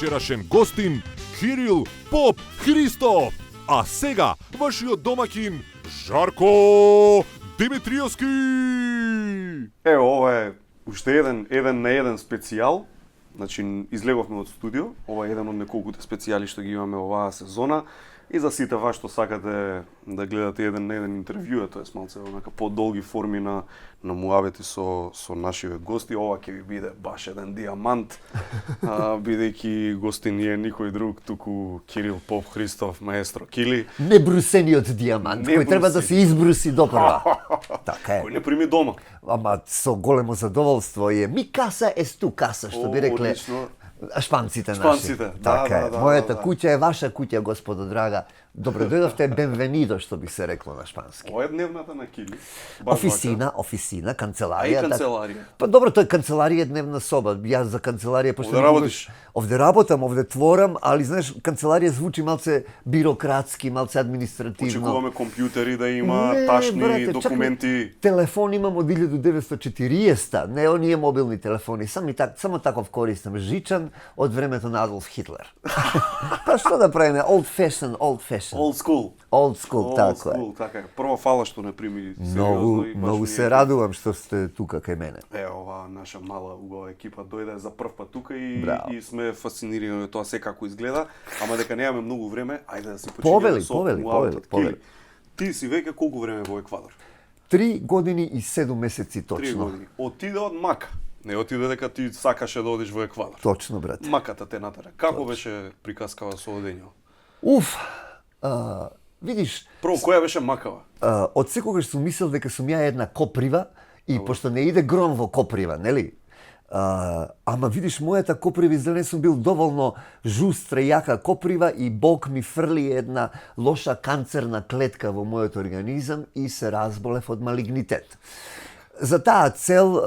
Вечерашен гостин Кирил Поп Христов, а сега вашиот домакин Жарко Димитриевски. Ево, ова е уште еден на еден специјал. Значи, излеговме од студио. Ова е еден од неколкуте специјали што ги имаме оваа сезона. И за сите вас што сакате да гледате еден на еден интервју, тоа е малце онака подолги форми на муабети со нашиве гости, ова ќе ви биде баш еден диамант, бидејќи гостин не е никој друг, туку Кирил Поп Христов, маестро Кили. Небрусениот диамант, кој треба да се избруси допрва. Така е. Кој не прими дома. Ама со големо задоволство е. Ми каса е сту каса, што би рекле шпанците наши. Шпанците, така да, е. Мојата куќа е ваша куќа, господо драга. Добро дојдовте, бенвенидо, што би се рекло на шпански. Ова е дневната на Кили. Офисина, канцеларија. Канцеларија. Па добро, тој канцеларија е дневна соба. Јас за канцеларија пошто овде работиш. Овде работам, овде творам, али знаеш, канцеларија звучи малце бирократски, малце административно. Очекуваме компјутери да има ташни брате, документи. Телефон имам од 1940-та, не оние мобилни телефони, само таков користам, жичан од времето на Адолф Хитлер. Па што да правиме, old fashion. Old school. Така е. Така е. Прво фала што не прими сериозно и Многу се радувам што сте тука кај мене. Ова наша мала убава екипа дојде за прв пат тука и сме фасцинирани од тоа секако изгледа, ама дека немаме многу време, ајде да се почнеме со Повели. Ти си веќе колку време во Еквадор? 3 години и 7 месеци 3 точно. години. Отиде од Мака. Не отиде дека ти сакаше да одиш во Еквадор. Точно, брате. Маката те натера. Како беше приказкава со одењето? Видиш, Прво, која беше макава? од секогаш сум мислел дека сум ја една коприва и пошто не иде гром во коприва, нели? Ама видиш, мојата коприва изгледа сум бил доволно жустра и јака коприва и Бог ми фрли една лоша канцерна клетка во мојот организам и се разболев од малигнитет. За таа цел,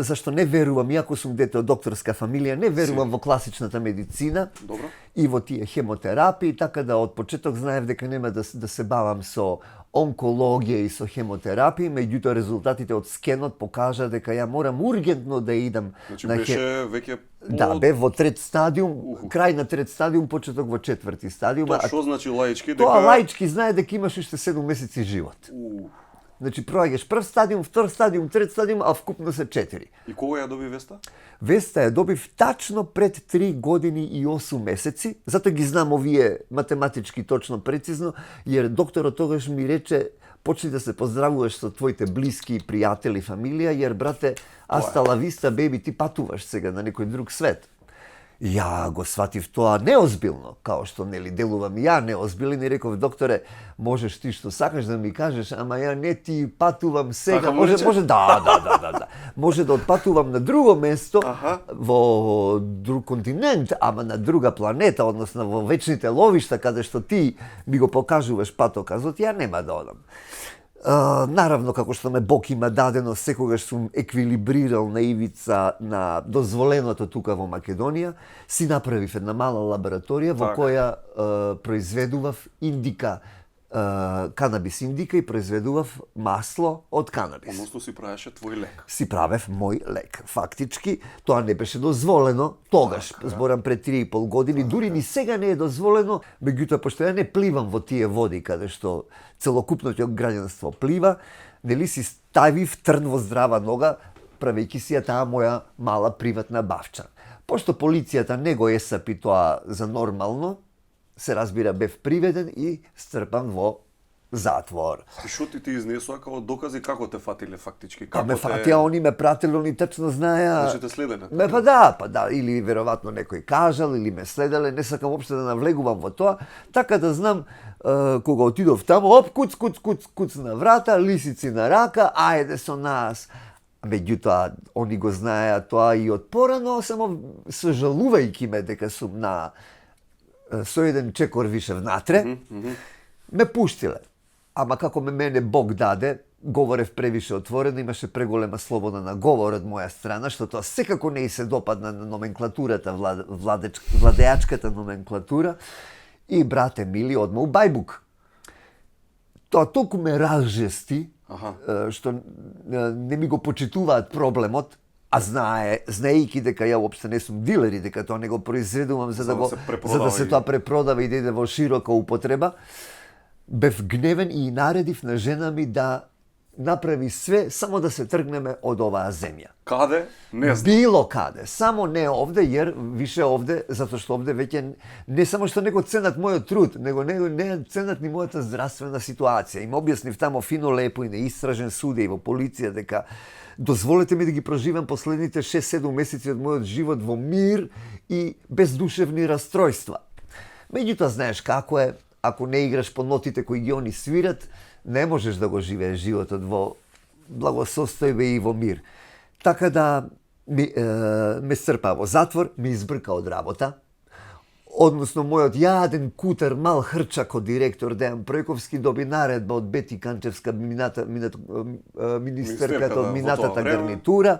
зашто не верувам, иако сум дете од докторска фамилија, не верувам во класичната медицина. Добро. И во тие хемотерапии, така да од почеток знаев дека нема да се бавам со онкологија и со хемотерапии, меѓутоа резултатите од скенот покажа дека ја морам ургентно да идам Значи на беше веќе Да, бе во трет стадиум, крај на трет стадиум, почеток во четврти стадиум. Тоа што значи лаички? Тоа лаички знае дека имаш уште 7 месеци живот. Значи проаѓаш прв стадиум, втор стадиум, трет стадиум, а вкупно се 4. И кога ја доби веста? Веста ја добив тачно пред 3 години и 8 месеци. Затоа ги знам овие математички точно прецизно, jer докторот тогаш ми рече почни да се поздравуваш со твоите блиски и пријатели, фамилија, jer брате, аста ла виста, беби, ти патуваш сега на некој друг свет. Ја го сватив тоа неозбилно, као што нели делувам ја неозбилен и реков, докторе, можеш ти што сакаш да ми кажеш, ама ја не ти патувам сега, Така може да. Може да отпатувам на друго место, во друг континент, ама на друга планета, односно во вечните ловишта, каде што ти ми го покажуваш патоказот, ја нема да одам. Наравно, како што ме Бог има дадено, секогаш сум еквилибрирал на ивица на дозволеното тука во Македонија, си направив една мала лабораторија во која произведував индика, канабис индика и произведував масло од канабис. Односно си правеше твој лек. Си правев мој лек. Фактички, тоа не беше дозволено тогаш, зборам пред 3,5 години, дури ни сега не е дозволено, меѓутоа пошто ја не пливам во тие води каде што целокупното граѓанство плива, нели си ставив трн во здрава нога, правејќи си ја таа моја мала приватна бавча. Пошто полицијата не го есапи тоа за нормално, се разбира, бев приведен и стрпан во затвор. И шо ти изнесоа како докази како те фатиле фактички? Како ме фатија, они ме прателе, они тачно знаеа. Значи те следеле? Па да, или веројатно некој кажал, или ме следеле, не сакам опште да навлегувам во тоа, така да знам, кога отидов таму, оп, куц на врата, лисици на рака, ајде со нас. Меѓутоа, они го знаеа тоа и од порано, само сожалувајќи ме дека сум со еден чекор више внатре, ме пуштиле. Ама како мене Бог даде, говорев превише отворено, имаше преголема слобода на говор од моја страна, што тоа секако не и се допадна на номенклатурата, владеачката номенклатура, и брате мили одма у Бајбук. Тоа толку ме разжести, што не ми го почитуваат проблемот, а знаејќи дека ја уопште не сум дилер и дека тоа не го произведувам за да се тоа препродава и да иде во широка употреба, бев гневен и наредив на жена ми да направи све само да се тргнеме од оваа земја. Каде? Не знам. Било каде, само не овде, jer више овде, затоа што овде веќе не само што не го ценат мојот труд, него не ценат ни мојата здравствена ситуација. Им објаснив тамо фино лепо и неистражен суде и во полиција дека дозволете ми да ги проживам последните 6-7 месеци од мојот живот во мир и без душевни растројства. Меѓутоа, знаеш како е, ако не играш по нотите кои ги они свират, не можеш да го живееш животот во благосостојбе и во мир. Така да ме стрпа во затвор, ми избрка од работа. Односно, мојот јаден кутар мал хрчак од директор Дејан Пројковски доби наредба од Бети Канчевска, министерката од минатата гарнитура,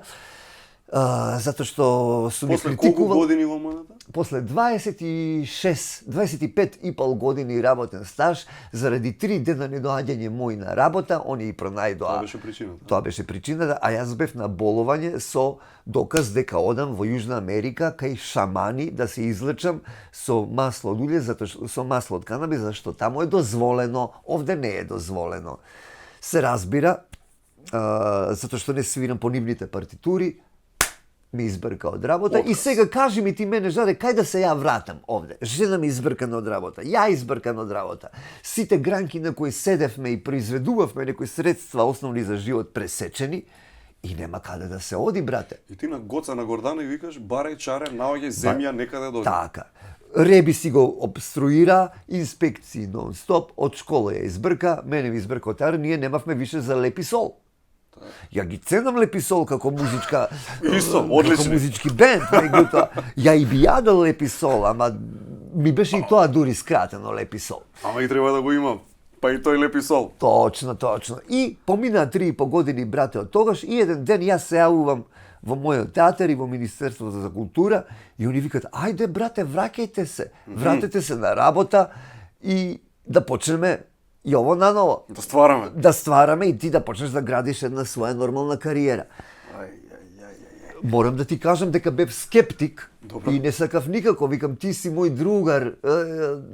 затоа што сум ја критикувал. После колку години во мојата? После 25 и пол години работен стаж, заради 3 дена недоаѓање мој на работа, они и пронајдоа. Тоа беше причината. Тоа беше причината, а јас бев на боловање со доказ дека одам во Јужна Америка кај шамани да се излечам со масло од улје, со масло од канабис, зашто таму е дозволено, овде не е дозволено. Се разбира, затоа што не свирам по нивните партитури, ми избрка од работа. И сега кажи ми ти мене, Жаре, кај да се ја вратам овде? Жена ми избркана од работа, ја избркана од работа. Сите гранки на кои седевме и произведувавме некои средства основни за живот пресечени и нема каде да се оди, брате. И ти на Гоца на Гордана и викаш, барај чаре, наоѓај земја некаде дојде. Така. Реби си го обструира, инспекции нон-стоп, од школа ја избрка, мене ми избрка од ние немавме више за Лепи сол. Ја ги ценам Лепи сол како музичка, Исто, одлични. како музички бенд, меѓутоа ја и би јадел Лепи сол, ама ми беше и тоа дури скратено Лепи сол. Ама и треба да го имам, па и тој Лепи сол. Точно. И помина 3,5 години, брате, од тогаш, и еден ден јас се јавувам во мојот театар и во Министерството за култура и они викат, ајде брате, враќајте се, вратете се на работа и да почнеме и ово наново. Да ствараме и ти да почнеш да градиш една своја нормална кариера. Морам да ти кажам дека бев скептик. Добро. И не сакав никако, викам ти си мој другар,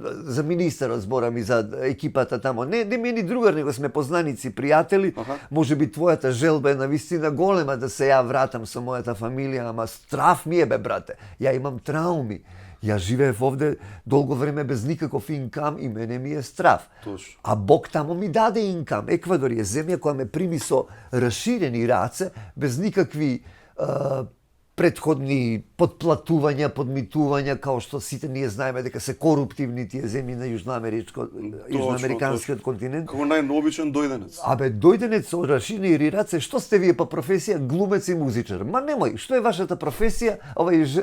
за министерот зборам и за екипата тамо. Не ми е ни другар, него сме познаници, пријатели. Може би твојата желба е навистина голема да се ја вратам со мојата фамилија, ама страв ми е бе, брате. Ја имам трауми. Ја живеев овде долго време без никаков инкам и мене ми е страв. Точно. А Бог тамо ми даде инкам. Еквадор е земја која ме прими со расширени раце, без никакви предходни подплатувања, подмитувања, као што сите ние знаеме дека се коруптивни тие земји на јужноамериканскиот континент. Како најобичен дојденец. Абе, дојденец со расширени раце, што сте вие по професија? Глумец и музичар. Ма немој, што е вашата професија?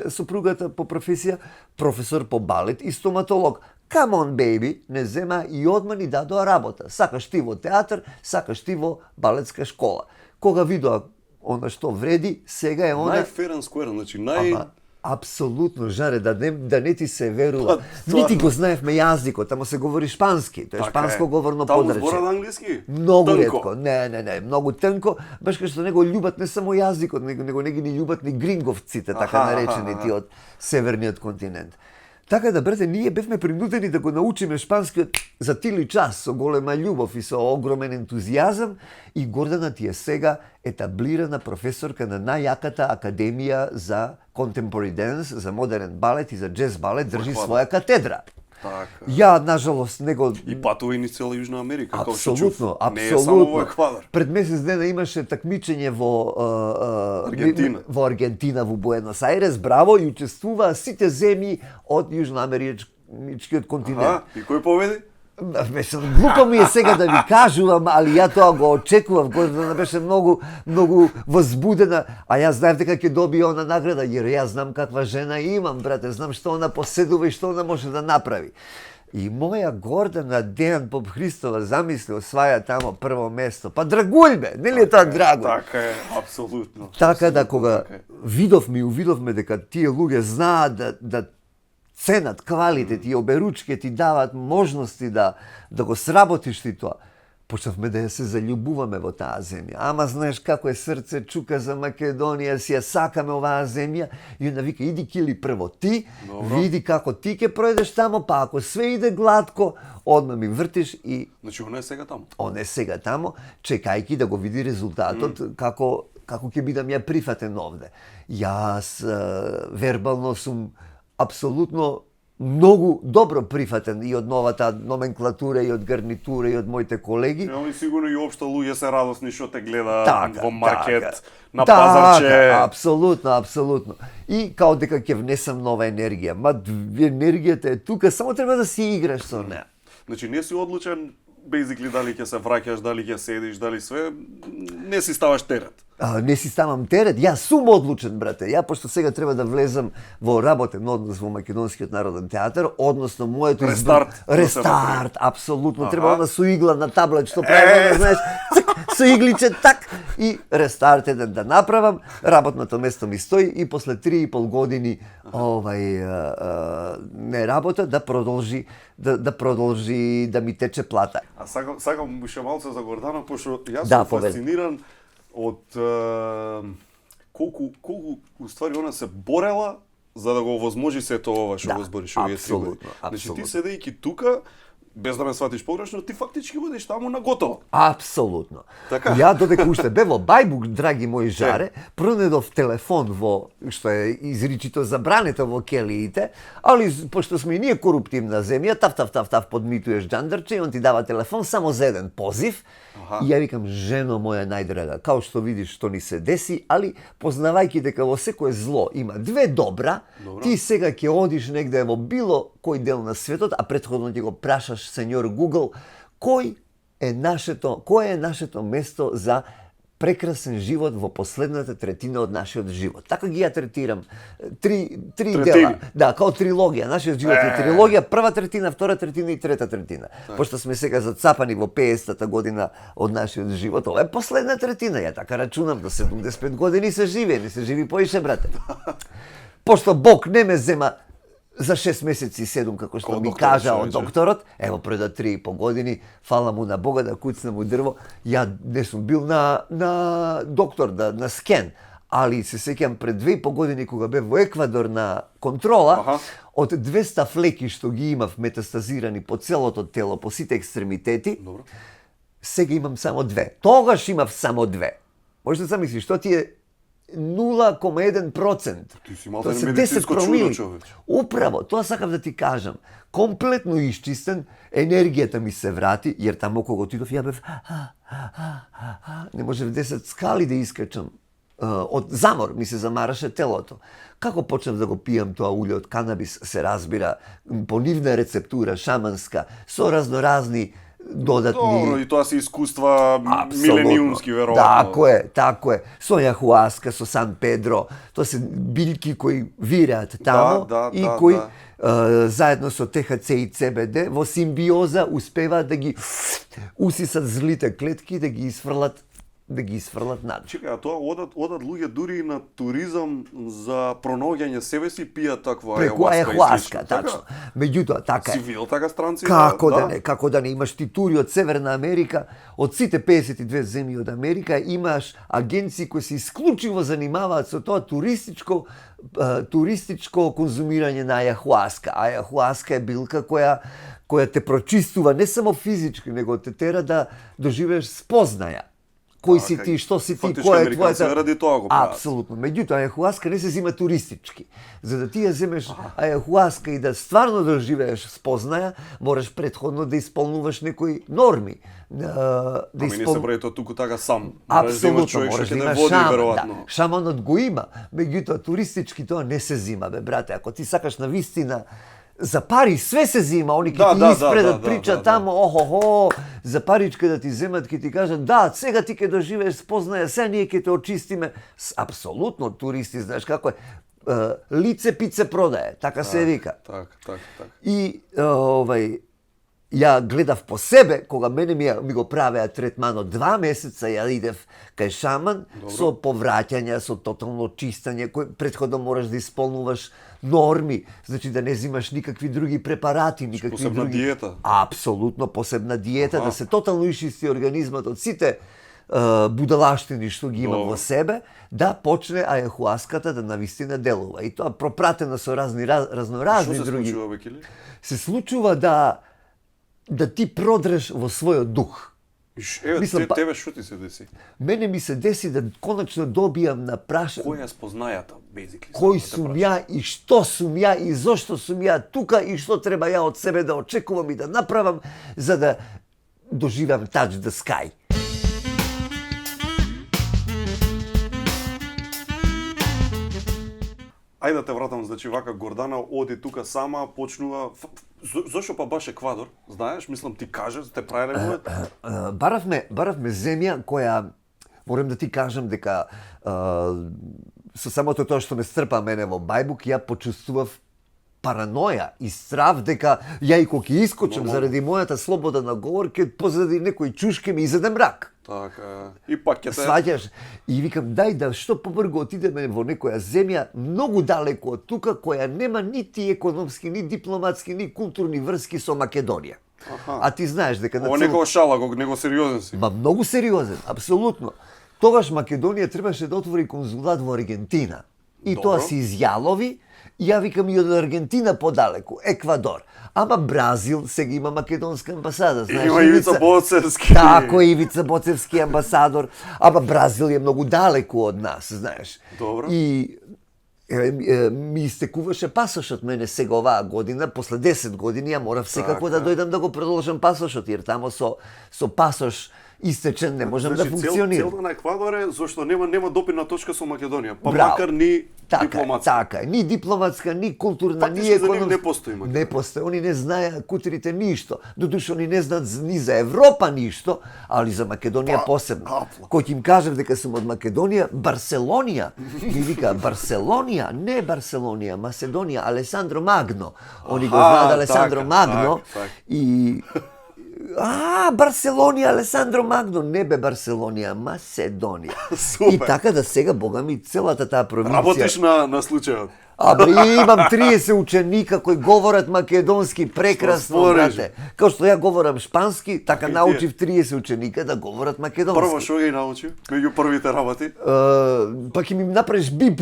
Супругата по професија професор по балет и стоматолог. Come on, baby, не зема и одма ни дадоа работа. Сакаш ти во театар, сакаш ти во балетска школа. Кога видоа она што вреди, сега е она... Fair and square, значи Апсолутно, Жаре, да не ти се верува. Нити го знаевме јазикот, тамо се говори шпански, тоа е шпанско говорно подречје. Таму зборат англиски? Многу ретко. Не, многу тенко, баш кај што него љубат не само јазикот, него не ги ни љубат ни гринговците, така наречени ти од северниот континент. Така да, брате, ние бевме принудени да го научиме шпанскиот за тили час со голема љубов и со огромен ентузијазам и Гордана ти е сега етаблирана професорка на најаката академија за contemporary dance, за модерен балет и за джез балет, држи своја катедра. Така. Ја, нажалост, него... И патува и низ цела Јужна Америка, апсолутно. Не е само во Еквадор. Пред месец дена имаше такмичење во Аргентина, во Буенос Ајрес, браво, и учествуваа сите земји од Јужноамеричкиот континент. И кој победи? Глупо ми е сега да ви кажувам, али ја тоа го очекував, Гордана беше многу возбудена, а јас знаев дека ќе добие она награда, jer јас знам каква жена имам, брате, знам што она поседува и што она може да направи. И моја Гордана Дејан Поп Христова замисли осваја тамо прво место. Па драгулј бе, нели е тоа драго? Така е, апсолутно. Така да кога увидовме дека тие луѓе знаат да ценат квалитет и оберучки ти дават можности да го сработиш ти тоа. Почнавме да ја се заљубуваме во таа земја. Ама знаеш како е срце чука за Македонија, си ја сакаме оваа земја и onda вика иди Кили прво ти, види како ти ќе пројдеш тамо, па ако све иде глатко, одма ми вртиш и Значи она е сега тамо. Он е сега тамо, чекајќи да го види резултатот како ќе бидам ја прифатен овде. Јас вербално сум апсолутно многу добро прифатен и од новата номенклатура, и од гарнитура, и од моите колеги. И сигурно и општо луѓе се радосни што те гледаат во маркет, на така, пазарче. Апсолутно. И као дека ќе внесам нова енергија. Ма енергијата е тука, само треба да си играш со неа. Значи не си одлучен basically дали ќе се враќаш, дали ќе седиш, дали све, не си ставаш терет. Не си ставам терет, јас сум одлучен, брате. Ја пошто сега треба да влезам во работен однос во Македонскиот народен театар, односно моето Рестарт, апсолутно. Треба да со игла на таблет што правиме, знаеш, со игличе так и рестарт еден да направам. Работното место ми стои и после 3,5 години не работа да продолжи да ми тече плата. А сакам уште малце за Гордана, пошто јас Да, сум фасциниран од колку уствари она се борела за да го овозможи сето ова што го збориш овие 3 години. Значи ти седејќи тука, без да ме сватиш погрешно, ти фактички одиш таму на готово. Апсолутно. Така? Ја додека уште бе во Бајбук, драги мои жаре, пронедов телефон во што е изричито забрането во келиите, али пошто сме и ние коруптивна земја, тав подмитуваш джандарче и он ти дава телефон само за еден позив. И ја викам, жено моја најдрага, као што видиш што ни се деси, али познавајќи дека во секое зло има две добра, ти сега ќе одиш негде во било кој дел на светот, а претходно ќе го прашаш сеньор Google, кој е нашето место за прекрасен живот во последната третина од нашиот живот. Така ги ја третирам. Три дела. Да, као трилогија. Нашиот живот е трилогија, прва третина, втора третина и трета третина. Пошто сме сега зацапани во 50-та година од нашиот живот, ова е последна третина. Ја така рачунам, до 75 години се живее, не се живи поише, брате. Пошто Бог не ме зема за 6 месеци и 7, како што ми кажа од докторот, ево пред 3,5 години, фала му на Бога да куцнам у дрво, ја не сум бил на доктор, на скен, али се сеќам пред 2,5 години кога бев во Еквадор на контрола, од 200 флеки што ги имав метастазирани по целото тело, по сите екстремитети, сега имам само 2. Тогаш имав само 2. Може да замислиш, што ти е 0,1%. Ти си малце медицинско чудо, човече. Управо, тоа сакав да ти кажам. Комплетно исчистен, енергијата ми се врати, jer тамо кога отидов ја бев не можев 10 скали да искачам. Од замор ми се замараше телото. Како почнав да го пијам тоа улје од канабис, се разбира, по нивна рецептура, шаманска, со разноразни додатни... Добро, и тоа се искуства милениумски, веројатно. Тако е. Со јахуаска, со Сан Педро, тоа се билки кои вираат тамо и кои заедно со ТХЦ и ЦБД во симбиоза успеваат да ги усисат злите клетки, да ги изфрлат над. Чекај, а тоа одат луѓе дури на туризам за пронаоѓање себе си, пијат таква ајахуаска, тачно. Меѓутоа, така е. Си видел така странци? Како да не имаш ти тури од Северна Америка, од сите 52 земји од Америка, имаш агенции кои се исклучиво занимаваат со тоа туристичко конзумирање на ајахуаска. Ајахуаска е билка која те прочистува не само физички, него те тера да доживееш спознаја. Кој си ти, што си ти, која е твојата... ради тоа го прават. Апсолутно. Меѓутоа, ајахуаска не се зима туристички. За да ти ја земеш ајахуаска и да стварно доживееш спознаја, мораш претходно да исполнуваш некои норми. Не се прави тоа туку така сам. Апсолутно, мораш да имаш шаман. Шаманот го има, меѓутоа туристички тоа не се зима, бе, брате. Ако ти сакаш на вистина за пари све се зима, они ќе ти испредат прича тамо, охо, за паричка да ти земат, ќе ти кажат, да, сега ти ќе доживееш спознаја, сега ние ќе те очистиме. Апсолутно, туристи, знаеш како е, лице пице продае, така се вика. Так. И ја гледав по себе, кога мене ми го правеа третманот 2 месеца, ја идев кај шаман, со повраќања, со тотално чистање, кој предходно мораш да исполнуваш норми, значи да не взимаш никакви други препарати, никакви посебна други... диета. Апсолутно посебна диета, да се тотално ишчисти организмот од сите будалаштини што ги има во себе, да почне ајахуаската да навистина делува. И тоа пропратено со разноразни други... Што се случува, Бекили? Се случува да ти продреш во својот дух. Тебе што ти се деси? Мене ми се деси да конечно добијам на прашање. Која спознајата, basically? Кој сум ја и што сум ја и зошто сум ја тука и што треба ја од себе да очекувам и да направам за да доживам touch the sky. Ајде да те вратам, значи вака Гордана оди тука сама, почнува... Зошто па баш Еквадор? Знаеш, мислам ти кажеш, те прави регулет? Баравме земја која, морам да ти кажам дека со самото тоа што ме стрпа мене во Бајбук, ја почувствував параноја и страв дека ја и кога ќе искочам заради мојата слобода на говор, ќе позади некој чуш ќе ми изеде мрак. Така, и пак ќе те... Сваѓаш? И викам, дај да што побрго отидеме во некоја земја многу далеко од тука, која нема нити економски, ни дипломатски, ни културни врски со Македонија. А ти знаеш дека на Ова некоја шала, него сериозен си. Многу сериозен, апсолутно. Тогаш Македонија требаше да отвори конзулат во Аргентина. И тоа се изјалови, и ја викам и од Аргентина подалеку, Еквадор. Ама Бразил сега има македонска амбасада, знаеш. Има Ивица Боцевски. Тако, Ивица Боцевски амбасадор. Ама Бразил е многу далеку од нас, знаеш. Добро. И ми истекуваше пасошот мене сега оваа година, после 10 години ја морав секако да дојдам да го продолжам пасошот, jer тамо со пасош истечен не можам да функционирам. Целта на Еквадор е зашто нема допирна точка со Македонија, па макар ни дипломатска. Така е, ни дипломатска, ни културна, ни економска. Не постои Македонија. Не постои, они не знаеа кутрите ништо. Додуше они не знаат ни за Европа ништо, али за Македонија посебно. Кој им кажев дека сум од Македонија, Барселонија, ми вика Барселонија, не Барселонија, Маседонија, Алесандро Магно. Они го знаат Алесандро Магно и Барселонија, Алесандро Магно, не бе Барселонија, Маседонија. И така да сега, бога ми, целата таа провинција... Работиш на случајот? Имам 30 ученика кои говорат македонски прекрасно, брате. Као што ја говорам шпански, така научив 30 ученика да говорат македонски. Прво што ги научи? Меѓу првите работи? Па ќе ми направиш бип,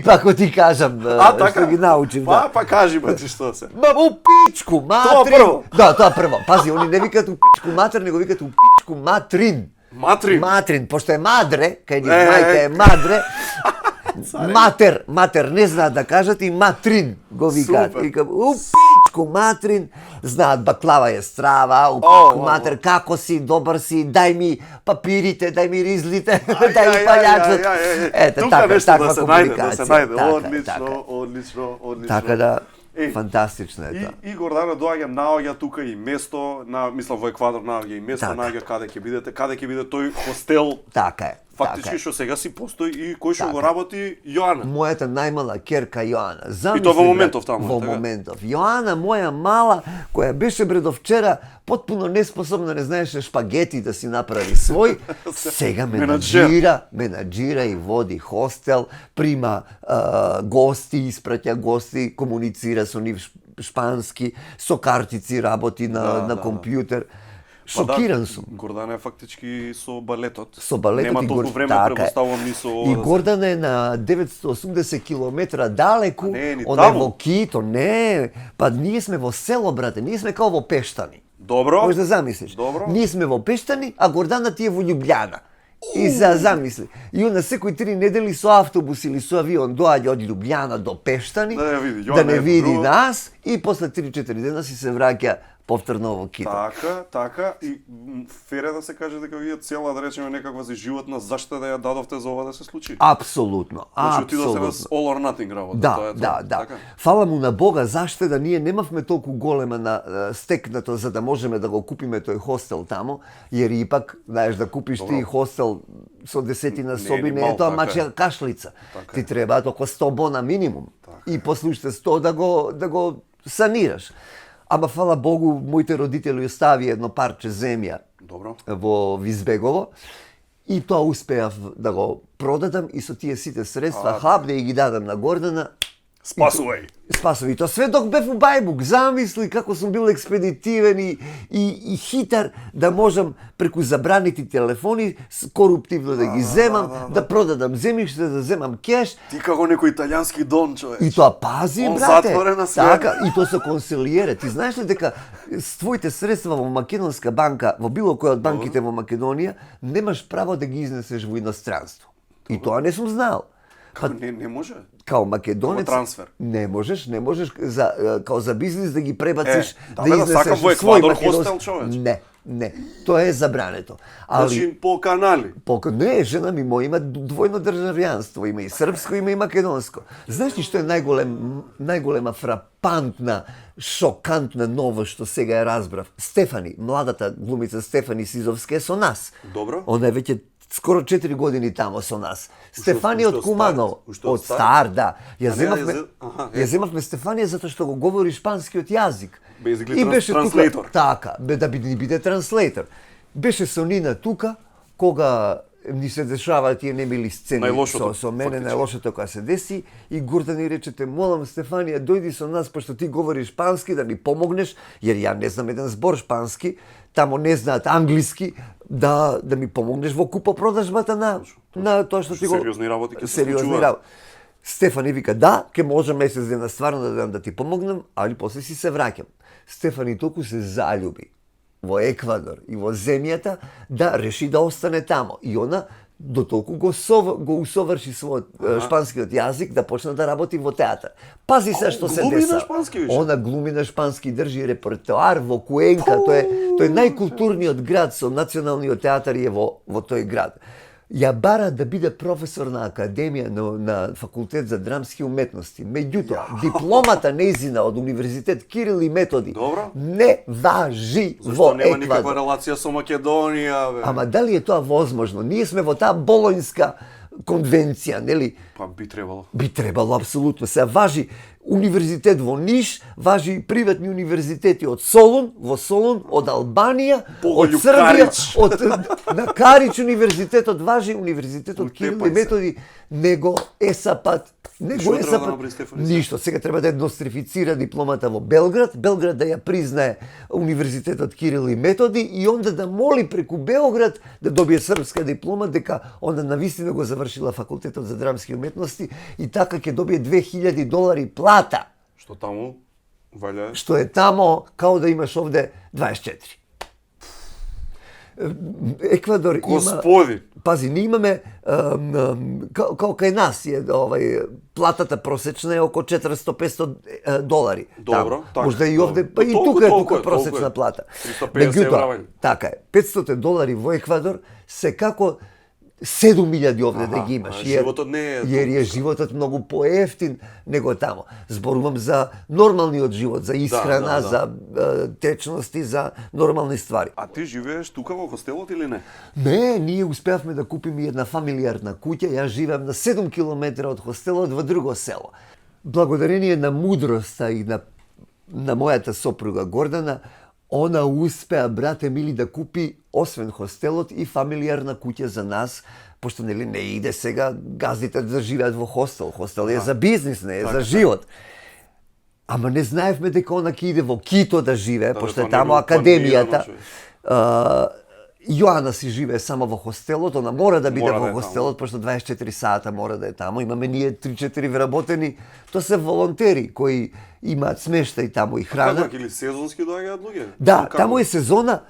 ако ти кажам што ги научив. Па кажи ти што се. У пичку, матрин. Тоа прво? Да, тоа прво. Пази, они не викат у пичку матрин, него викат у пичку матрин. Матрин, пошто е мадре, кај ни мајка е мадре. Матер, не знаат да кажат и матрин го викаат. Викам, у пичку матрин, знаат баклава е страва, у пичку матер, како си, добар си, дај ми папирите, дај ми ризлите, дај ми палјачот. Ете, таква комуникација. Одлично. Така да, фантастично е тоа. И Гордана наоѓа тука и место, мислам во Еквадор наоѓа и место, наоѓа каде ќе биде тој хостел. Така е. Фактички што сега си постои и кој што го работи Јоана. Мојата најмала керка Јоана. И тоа во моментов таму, во моментов. Јоана, моја мала, која беше бредовчера потпуно неспособна, не знаеше шпагети да си направи свој, сега менаџира и води хостел, прима гости, испраќа гости, комуницира со нив шпански, со картици работи на компјутер. Шокиран сум. Гордана е фактички со балетот. Нема толку време препоставувам ни со... И Гордана е на 980 километра далеку од во Кито. Не, па ние сме во село, брате, ние сме као во Пештани. Добро. Можеш да замислиш. Ние сме во Пештани, а Гордана ти е во Љубљана. И замисли. И она секој 3 недели со автобус или со авион доаѓа од Љубљана до Пештани, да не види нас, и после 3-4 дена си се враќа повторно во Кито. Така и фере да се каже дека вие цела, да речеме, некаква си животна заштеда да ја дадовте за ова да се случи. Апсолутно. Значи отидовте на all or nothing работа. Да. Така? Фала му на Бога заштеда ние немавме толку голема стекнато за да можеме да го купиме тој хостел тамо, jer ипак, знаеш, да купиш ти хостел со 10 соби не е тоа мачја кашлица. Ти треба околу 100 бона минимум. И после уште 100 да го санираш. Ама фала Богу, моите родители остави едно парче земја во Визбегово и тоа успеав да го продадам и со тие сите средства хапде и ги дадам на Гордана. Спасувај! И тоа све док бев у Бајбук. Замисли како сум бил експедитивен и хитар да можам преку забранити телефони коруптивно да ги земам, да продадам земјиште, да земам кеш. Ти како некој италијански дон, човек. И тоа пази, Он брате. затворена све. Така, и тоа се консилиере. Ти знаеш ли дека с твоите средства во македонска банка, во било која од банките во Македонија, немаш право да ги изнесеш во иностранство. И тоа не сум знал. Не може? Као македонец трансфер. не можеш као за бизнис да ги пребациш да изнесеш во Еквадор хостел, човече. Не, тоа е забрането. Значи по канали. Не, жена ми моја има двојно државјанство, има и српско, има и македонско. Знаеш ли што е најголема фрапантна, шокантна новост што сега ја разбрав? Стефани, младата глумица Стефани Сизовска е со нас. Добро. Она е веќе скоро 4 години тамо со нас. Стефанија од Куманово, од Стар, да. Ја земавме Стефанија затоа што го говори шпанскиот јазик. И беше транслейтор. Така, да ни биде транслейтор. Беше со Нина тука, кога ни се дешаваат тие немили сцени со мене, најлошото кога се деси, и Гордан ни рече, те молам Стефанија, дојди со нас, пошто ти говориш шпански, да ми помогнеш, jer ја не знам еден збор шпански, тамо не знаат англиски, да ми помогнеш во купопродажбата на тоа што ти го... Сериозни работи ќе се случуваат. работи. Стефани вика, да, ке може месец дена стварно да дадам да ти помогнам, али после си се враќам. Стефани толку се залюби во Еквадор и во земјата да реши да остане тамо. И она до толку го усоврши својот шпанскиот јазик да почна да работи во театар. Пази се што се деса. Глуми на шпански више. Она глуми на шпански, држи репертоар во Куенка, тој е најкултурниот град со националниот театар е во тој град. Ја бара да биде професор на академија на факултет за драмски уметности. Меѓутоа, дипломата нејзина од Универзитет Кирил и Методи не важи во Еквадор. Зашто нема никаква релација со Македонија, бе? Ама дали е тоа возможно? Ние сме во таа Болонјска конвенција, нели? Па би требало. Би требало, апсолутно. Се важи универзитет во Ниш, важи приватни универзитети од Солун, од Албанија, од Србија, на Карич универзитетот важи, универзитетот Кирил и Методи, него ЕСАПАТ, ништо. Сега треба да еднострифицира дипломата во Белград да ја признае универзитетот Кирил и Методи и онда да моли преку Белград да добие српска диплома дека онда навистина го завршила факултетот за драмски уметности и така ќе добие $2000 плата. Што таму валја? Што е тамо као да имаш овде 24. Еквадор Господи. Пази, ние имаме као кај нас е платата просечна е околу $400-500. Добро, така. Можда и овде, па и тука просечна плата. 350 евра. Така е. $500 во Еквадор се како 7.000 овде да ги имаш. Животот не е... Jer je животот многу поевтин него тамо. Зборувам за нормалниот живот, за исхрана, за течности, за нормални ствари. А ти живееш тука во хостелот или не? Не, ние успеавме да купиме една фамилиарна куќа. Јас живеам на 7 километра од хостелот во друго село. Благодарение на мудроста и на мојата сопруга Гордана, она успеа, брате мили, да купи освен хостелот и фамилиарна куќа за нас, пошто нели не иде сега газдите да живеат во хостел. Хостел е за бизнис, не е за живот. Ама не знаевме дека она ќе иде во Кито да живее, пошто е тамо академијата. Јоана си живее само во хостелот, она мора да биде во хостелот, пошто 24 сата мора да е тамо. Имаме ние 3-4 вработени, тоа се волонтери кои имаат смештај тамо и храна. Како или сезонски доаѓаат луѓе? Да, тамо е сезона,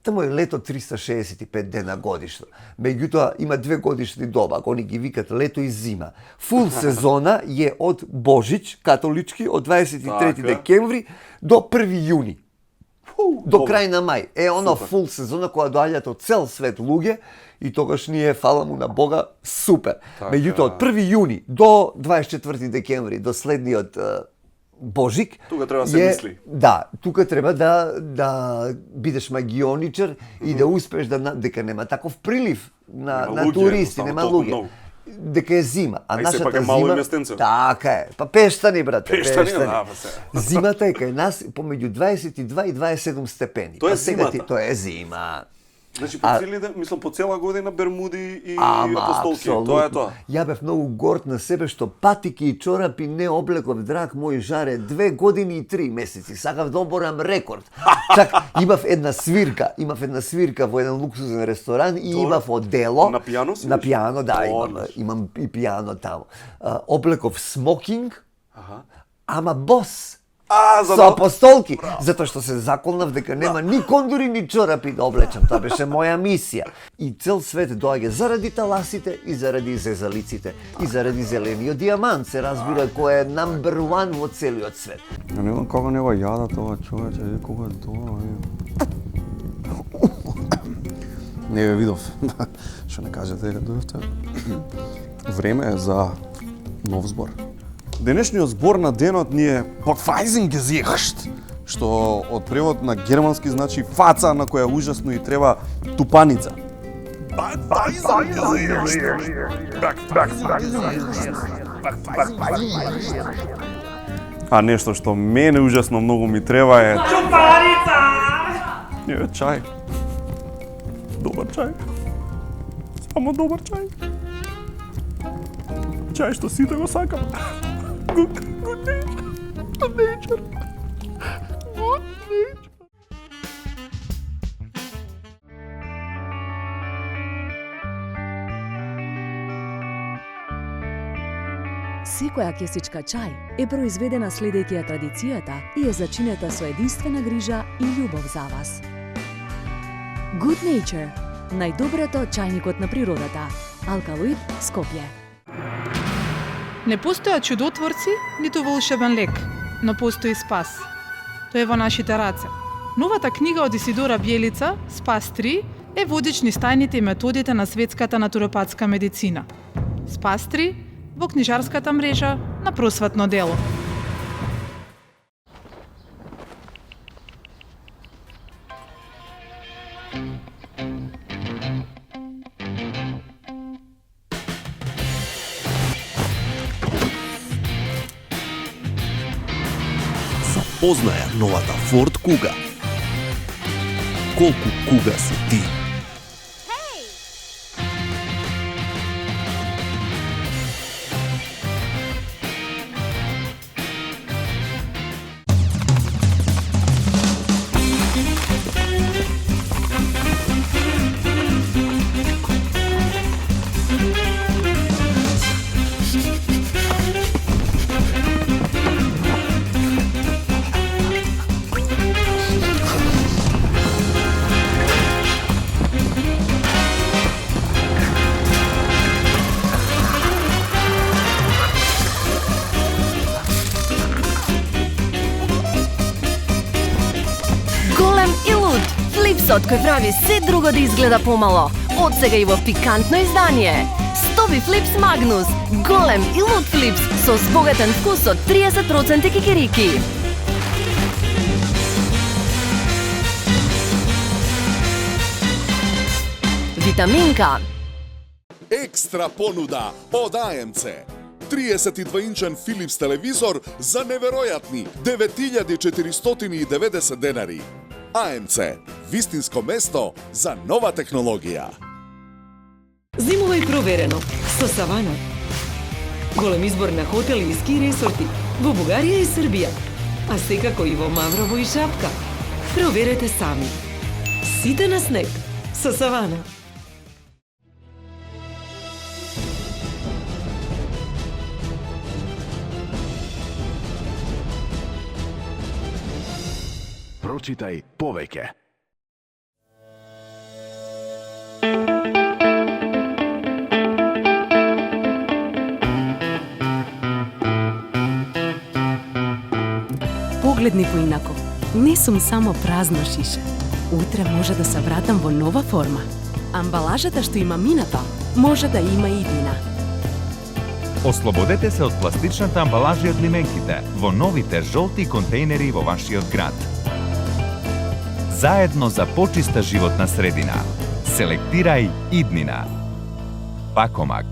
тамо е лето 365 дена годишно. Меѓутоа има 2 годишни доба, они ги викат лето и зима. Фул сезона е од Божич, католички, од 23 декември до 1 јуни. До крај на мај. Оно Супер. фул сезона која доаѓаат од цел свет луѓе и тогаш ние, фала му на Бога, супер. Така. Меѓутоа, од 1 јуни до 24 декември, до следниот Божик, Тука треба да се мисли. Да, тука треба да бидеш магионичар и да успееш дека нема таков прилив на луѓе, туристи, едноставно, нема толку луѓе. многу. Дека е зима, а А и нашата сепак е зима... мало и местенце. Така е. Па пештани, брате, Пештани, да, па се. Зимата е кај нас помеѓу 22 и 27 степени. Тоа е Па сега зимата. Тоа е зима. Значи по цели ден, мислам по цела година бермуди и Ама, апостолки. апсолутно. Тоа е тоа. Ја бев многу горд на себе што патики и чорапи не облеков, драг мој жаре, 2 години и 3 месеци. Сакав да оборам рекорд. Чак имав една свирка во еден луксузен ресторан и Добро. имав одело. На пијано си На беше? пијано, да, Одлично. имам и пијано таму. Облеков смокинг, Аха. ама бос. За Со апостолки, затоа што се заколнав дека нема ни кондури ни чорапи да облечам. Тоа беше моја мисија. И цел свет доаѓа заради таласите и заради зезалиците и заради зелениот диамант, се разбира, кој е number one во целиот свет. Ја не знам кога не го јада тоа човече, кога е тоа. Не ве видов. Што не кажете дека дојдовте? Време е за нов збор. Денешниот збор на денот ни е Покфайзингезихшт, што од превод на германски значи фаца на која ужасно и треба тупаница. А нешто што мене ужасно многу ми треба е Чупарица! Не, чај. Добар чај. Само добар чај. Чај што сите го сакам. Good nature. Good nature. Good nature. Секоја кесичка чај е произведена следејќи ја традицијата и е зачинета со единствена грижа и љубов за вас. Good Nature – најдоброто чајникот на природата. Алкалоид, Скопје. Не постојат чудотворци, ниту волшебен лек, но постои спас. Тој е во нашите раце. Новата книга од Исидора Бјелица, Спас 3, е водич низ тајните и методите на светската натуропатска медицина. Спас 3 во книжарската мрежа на Просветно дело. Запознаја новата Ford Kuga. Колку куга си ти? Голем и луд, флипсот кој прави се друго да изгледа помало. Од сега и во пикантно издание. Стоби Флипс Магнус, голем и луд флипс со збогатен вкус од 30% кикирики. Витаминка. Екстра понуда од АМЦ. 32-инчен Philips телевизор за неверојатни 9490 денари. АМЦ, вистинско место за нова технологија. Зимувај проверено со Савана. Голем избор на хотели и ски ресорти во Бугарија и Србија, а секако и во Маврово и Шапка. Проверете сами. Сите на снег со Савана. Прочитај повеќе. Погледни поинако. не сум само празно шише. Утре може да се вратам во нова форма. Амбалажата што има минато, може да има и иднина. Ослободете се од пластичната амбалажа и од лименките во новите жолти контейнери во вашиот град. Заедно за почиста животна средина. Селектирај иднина. Пакомак.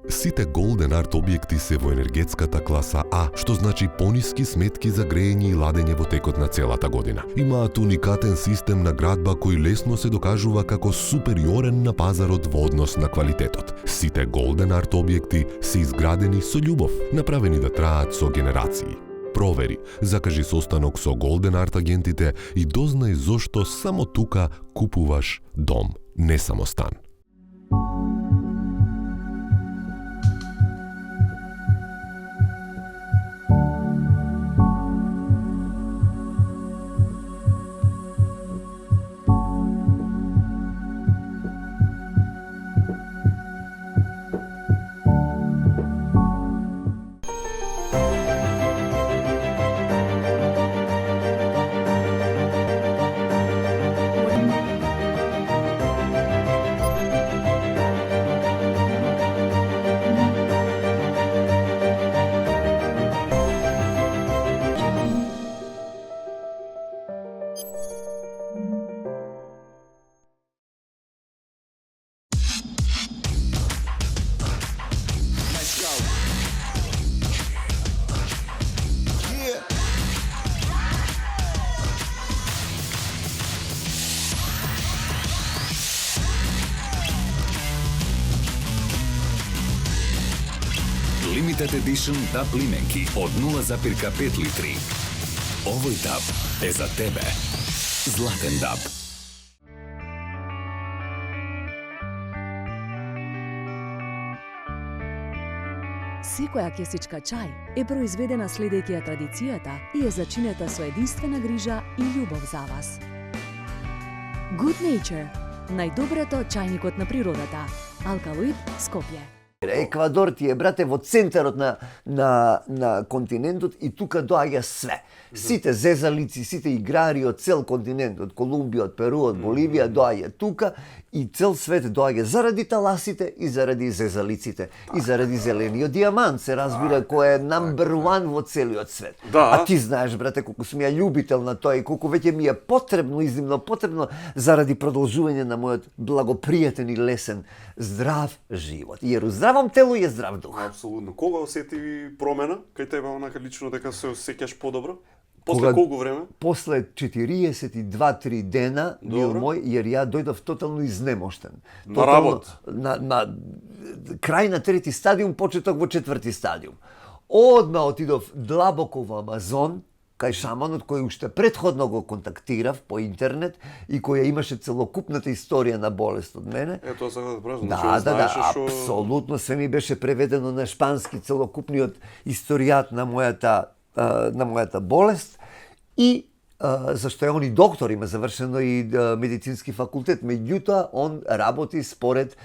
Сите Golden Art објекти се во енергетската класа А, што значи пониски сметки за грејење и ладење во текот на целата година. Имаат уникатен систем на градба кој лесно се докажува како супериорен на пазарот во однос на квалитетот. Сите Golden Art објекти се изградени со љубов, направени да траат со генерации. Провери, закажи состанок со Golden Art агентите и дознај зошто само тука купуваш дом, не само стан. Limited Edition DAB лименки од 0,5 литри. Овој DAB е за тебе. Златен DAB. Секоја кесичка чај е произведена следејќи ја традицијата и е зачинета со единствена грижа и љубов за вас. Good Nature, најдоброто од чајникот на природата. Алкалоид, Скопје. Еквадор ти е, брате, во центарот на континентот и тука доаѓа све. Сите зезалици, сите играри од цел континент, од Колумбија, од Перу, од Боливија, доаѓа тука и цел свет доаѓа заради таласите и заради зезалиците и заради зелениот диамант, се разбира, кој е number one во целиот свет. А ти знаеш, брате, колку сум ја љубител на тоа и колку веќе ми е потребно, изимно потребно, заради продолжување на мојот благопријатен и лесен здрав живот. Jer u zdravom telu je zdrav duh. Апсолутно. Кога осети промена кај тебе онака лично дека се осеќаш подобро? После колку време? После 42-3 дена бил мој, jer ја дојдов тотално изнемоштен. На работ? На крај на трети стадиум, почеток во четврти стадиум. Одма отидов длабоко во Амазон, кај шаманот кој уште претходно го контактирав по интернет и која имаше целокупната историја на болест од мене. Ето сега да празно. Да, апсолутно се ми беше преведено на шпански целокупниот историјат на мојата болест и зашто е он и доктор, има завршено и медицински факултет, меѓутоа он работи според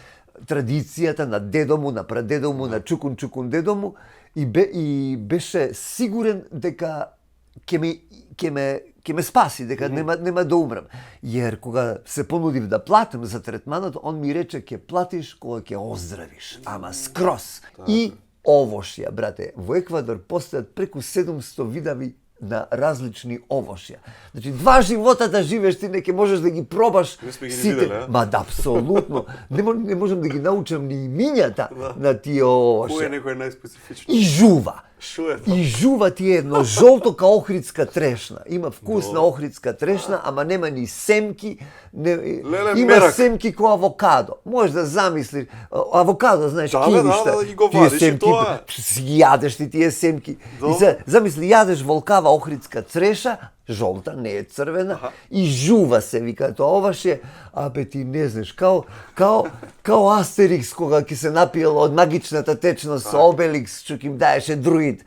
традицијата на дедо му, на прадедо му, на чукун дедо му и беше сигурен дека ќе ме спаси, дека нема да умрам. Jer кога се понудив да платам за третманот, он ми рече ќе платиш кога ќе оздравиш, ама скроз. И овошја, брате, во Еквадор постојат преку 700 видови на различни овошја. Значи, 2 живота да живееш, ти не ќе можеш да ги пробаш сите. Ма да, апсолутно. Не можам да ги научам ни имињата на тие овошја. Кој е некој најспецифично? И жува. Шо е тоа? И жува ти е едно жолто као охридска трешна. Има вкус на охридска трешна, ама нема ни семки. Има семки кој авокадо. Можеш да замислиш. Авокадо, знаеш, кивишта. Да, ги го вадиш и тоа. Си ги јадеш ти тие семки. И замисли, јадеш волкава охридска треша, жолта, не е црвена, и жува се, вика тоа оваше, абе ти не знаеш, као Астерикс кога ќе се напиел од магичната течност со Обеликс, што им даеше друид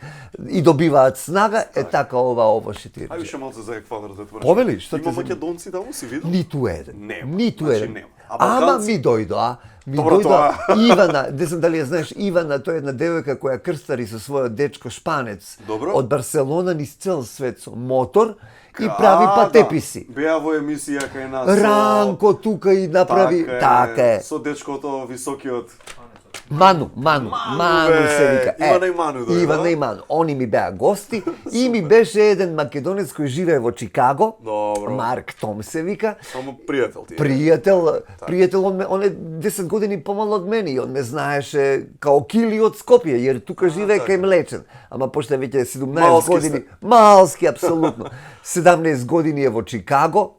и добиваат снага, е така ова оваше ти рече. Ајде ше малце за Еквадор да те прашам. Повели, што има македонци таму, си видел? Ниту еден. Нема. Ниту еден. Ама ми дојдо, Ми Добро дојдо тоа. Ивана, не знам дали ја знаеш, Ивана, тоа е една девојка која крстари со својот дечко Шпанец. Добро. Од Барселона низ цел свет со мотор и прави патеписи. Да. Беа во емисија кај нас. Ранко тука и направи, така е. Со дечкото високиот. Ману се вика. Ивана и Ману дојде, Ивана и Ману. Они ми беа гости и ми беше еден македонец кој живее во Чикаго. Добро. Марк Том се вика. Само пријател ти. Пријател, он е 10 години помало од мене и он ме знаеше као Кили од Скопје, jer тука живее кај Млечен. Ама пошто е веќе 17 години, малски апсолутно. 17 години е во Чикаго.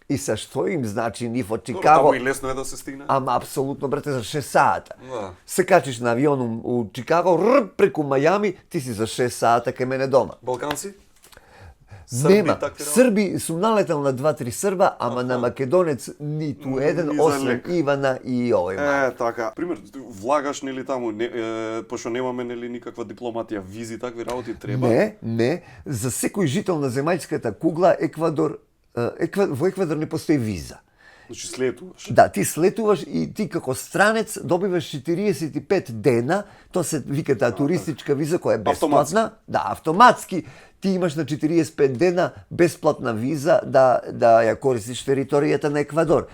И са што им значи нив од Чикаго? Таму и лесно е да се стигне. Ама апсолутно, брате, за 6 сата. Да. Се качиш на авион у Чикаго, преку Мајами, ти си за 6 сата кај мене дома. Балканци? Нема. Срби сум налетал на 2-3 Срба, ама на македонец ниту еден, освен Ивана и овој. Така. Пример, влагаш нели таму, пошто немаме нели никаква дипломатија, визи, такви работи треба? Не. За секој жител на земјската кугла, во Еквадор не постои виза. Значи слетуваш. Да, ти слетуваш и ти како странец добиваш 45 дена, тоа се вика таа туристичка виза која е бесплатна. Да, автоматски ти имаш на 45 дена бесплатна виза да ја користиш територијата на Еквадор.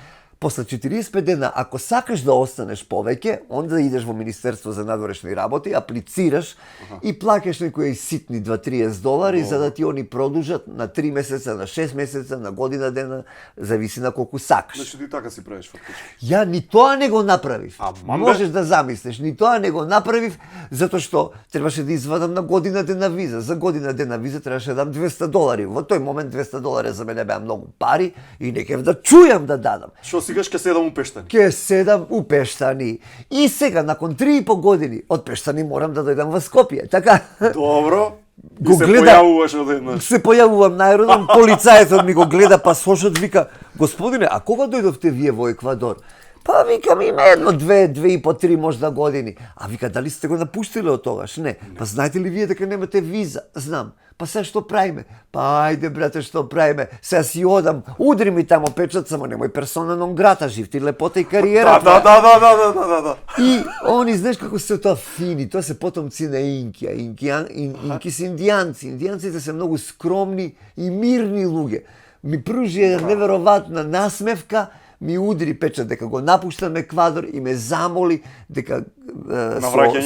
После 45 дена, ако сакаш да останеш повеќе, онда идеш во Министерство за надворешни работи, аплицираш и плаќаш некои ситни $20 за да ти они продолжат на 3 месеца, на 6 месеца, на година дена, зависи на колку сакаш. Значи ти така си правиш фактички. Ја ни тоа не го направив. Можеш да замислиш, ни тоа не го направив, затоа што требаше да извадам на година дена виза. За година дена виза требаше да дам $200. Во тој момент $200 за мене беа многу пари и не кев да чујам да дадам. Сегаш ке седам у Пештани. Ке седам у Пештани. И сега, након 3,5 години од Пештани, морам да дојдам во Скопје. Така? Добро. Го се гледа, појавуваш одеднаш. Се појавувам најродом, полицајецот ми го гледа пасошот, вика, господине, а кога дојдовте вие во Еквадор? Па викам има 2,5-3 можда години. А вика, дали сте го напуштиле од тогаш? Не. Па знаете ли вие дека немате виза? Знам. Па сега што правиме? Па ајде брате, што правиме? Сега си одам, удри ми тамо печат, само немој персона нон грата, жив ти лепота и кариера. Да. И они знаеш како се тоа фини, тоа се потомци на инки, инки се индијанци. Индијанците се многу скромни и мирни луѓе. Ми пружи една невероватна насмевка, ми удри печат дека го напуштам Еквадор и ме замоли дека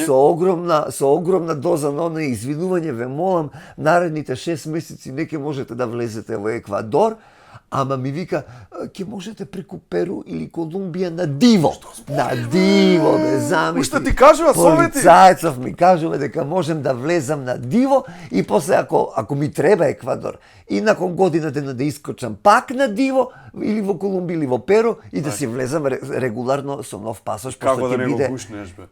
со огромна доза на извинување ве молам наредните 6 месеци не ќе можете да влезете во Еквадор, ама ми вика ќе можете преку Перу или Колумбија на диво. На диво, бе, замисли. Уште ти кажува совети? Полицајцов ми кажува дека можем да влезам на диво и после ако ми треба Еквадор и након година дена да искочам пак на диво или во Колумбија или во Перу и да си влезам регуларно со нов пасош. Како да не го гушнеш, бе?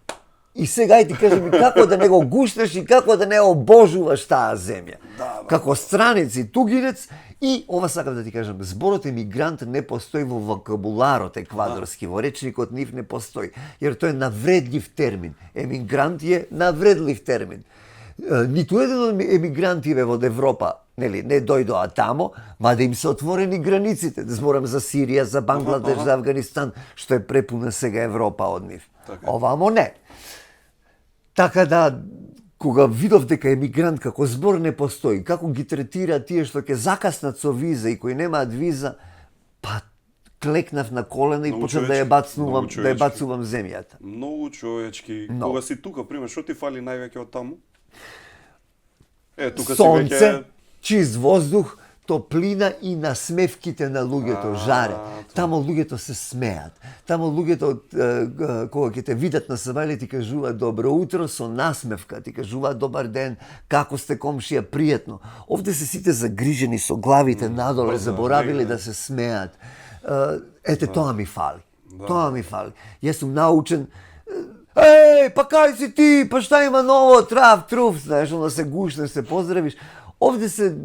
И сега и ти кажи ми како да не го гушнеш и како да не обожуваш таа земја. Како странец и тугинец и ова сакам да ти кажам, зборот емигрант не постои во вокабуларот еквадорски, во речникот нив не постои, jer тоа е навредлив термин. Емигрант е навредлив термин. Ниту еден од емигрантиве од Европа не дојдоа тамо, ма да им се отворени границите. Да зборам за Сирија, за Бангладеш, за Афганистан, што е препуна сега Европа од нив. Овамо не. Така да, кога видов дека емигрант како збор не постои, како ги третира тие што ќе закаснат со виза и кои немаат виза, па клекнав на колена и почнав да ја бацувам земјата. Многу човечки. Кога си тука, пример, што ти фали највеќе од таму? Тука сонце, си веќе чист воздух, топлина и насмевките на луѓето, жаре. Тамо луѓето се смеат. Тамо луѓето, кога ќе те видат на сабајле, ти кажуваат добро утро со насмевка, ти кажуваат добар ден, како сте комшија, пријатно. Овде се сите загрижени со главите надоле, заборавиле да се смеат. Ете, тоа ми фали. Тоа ми фали. Јас сум научен па кај си ти, па шта има ново, трав, труф, знаеш, да се гушнеш, се поздравиш. Овде се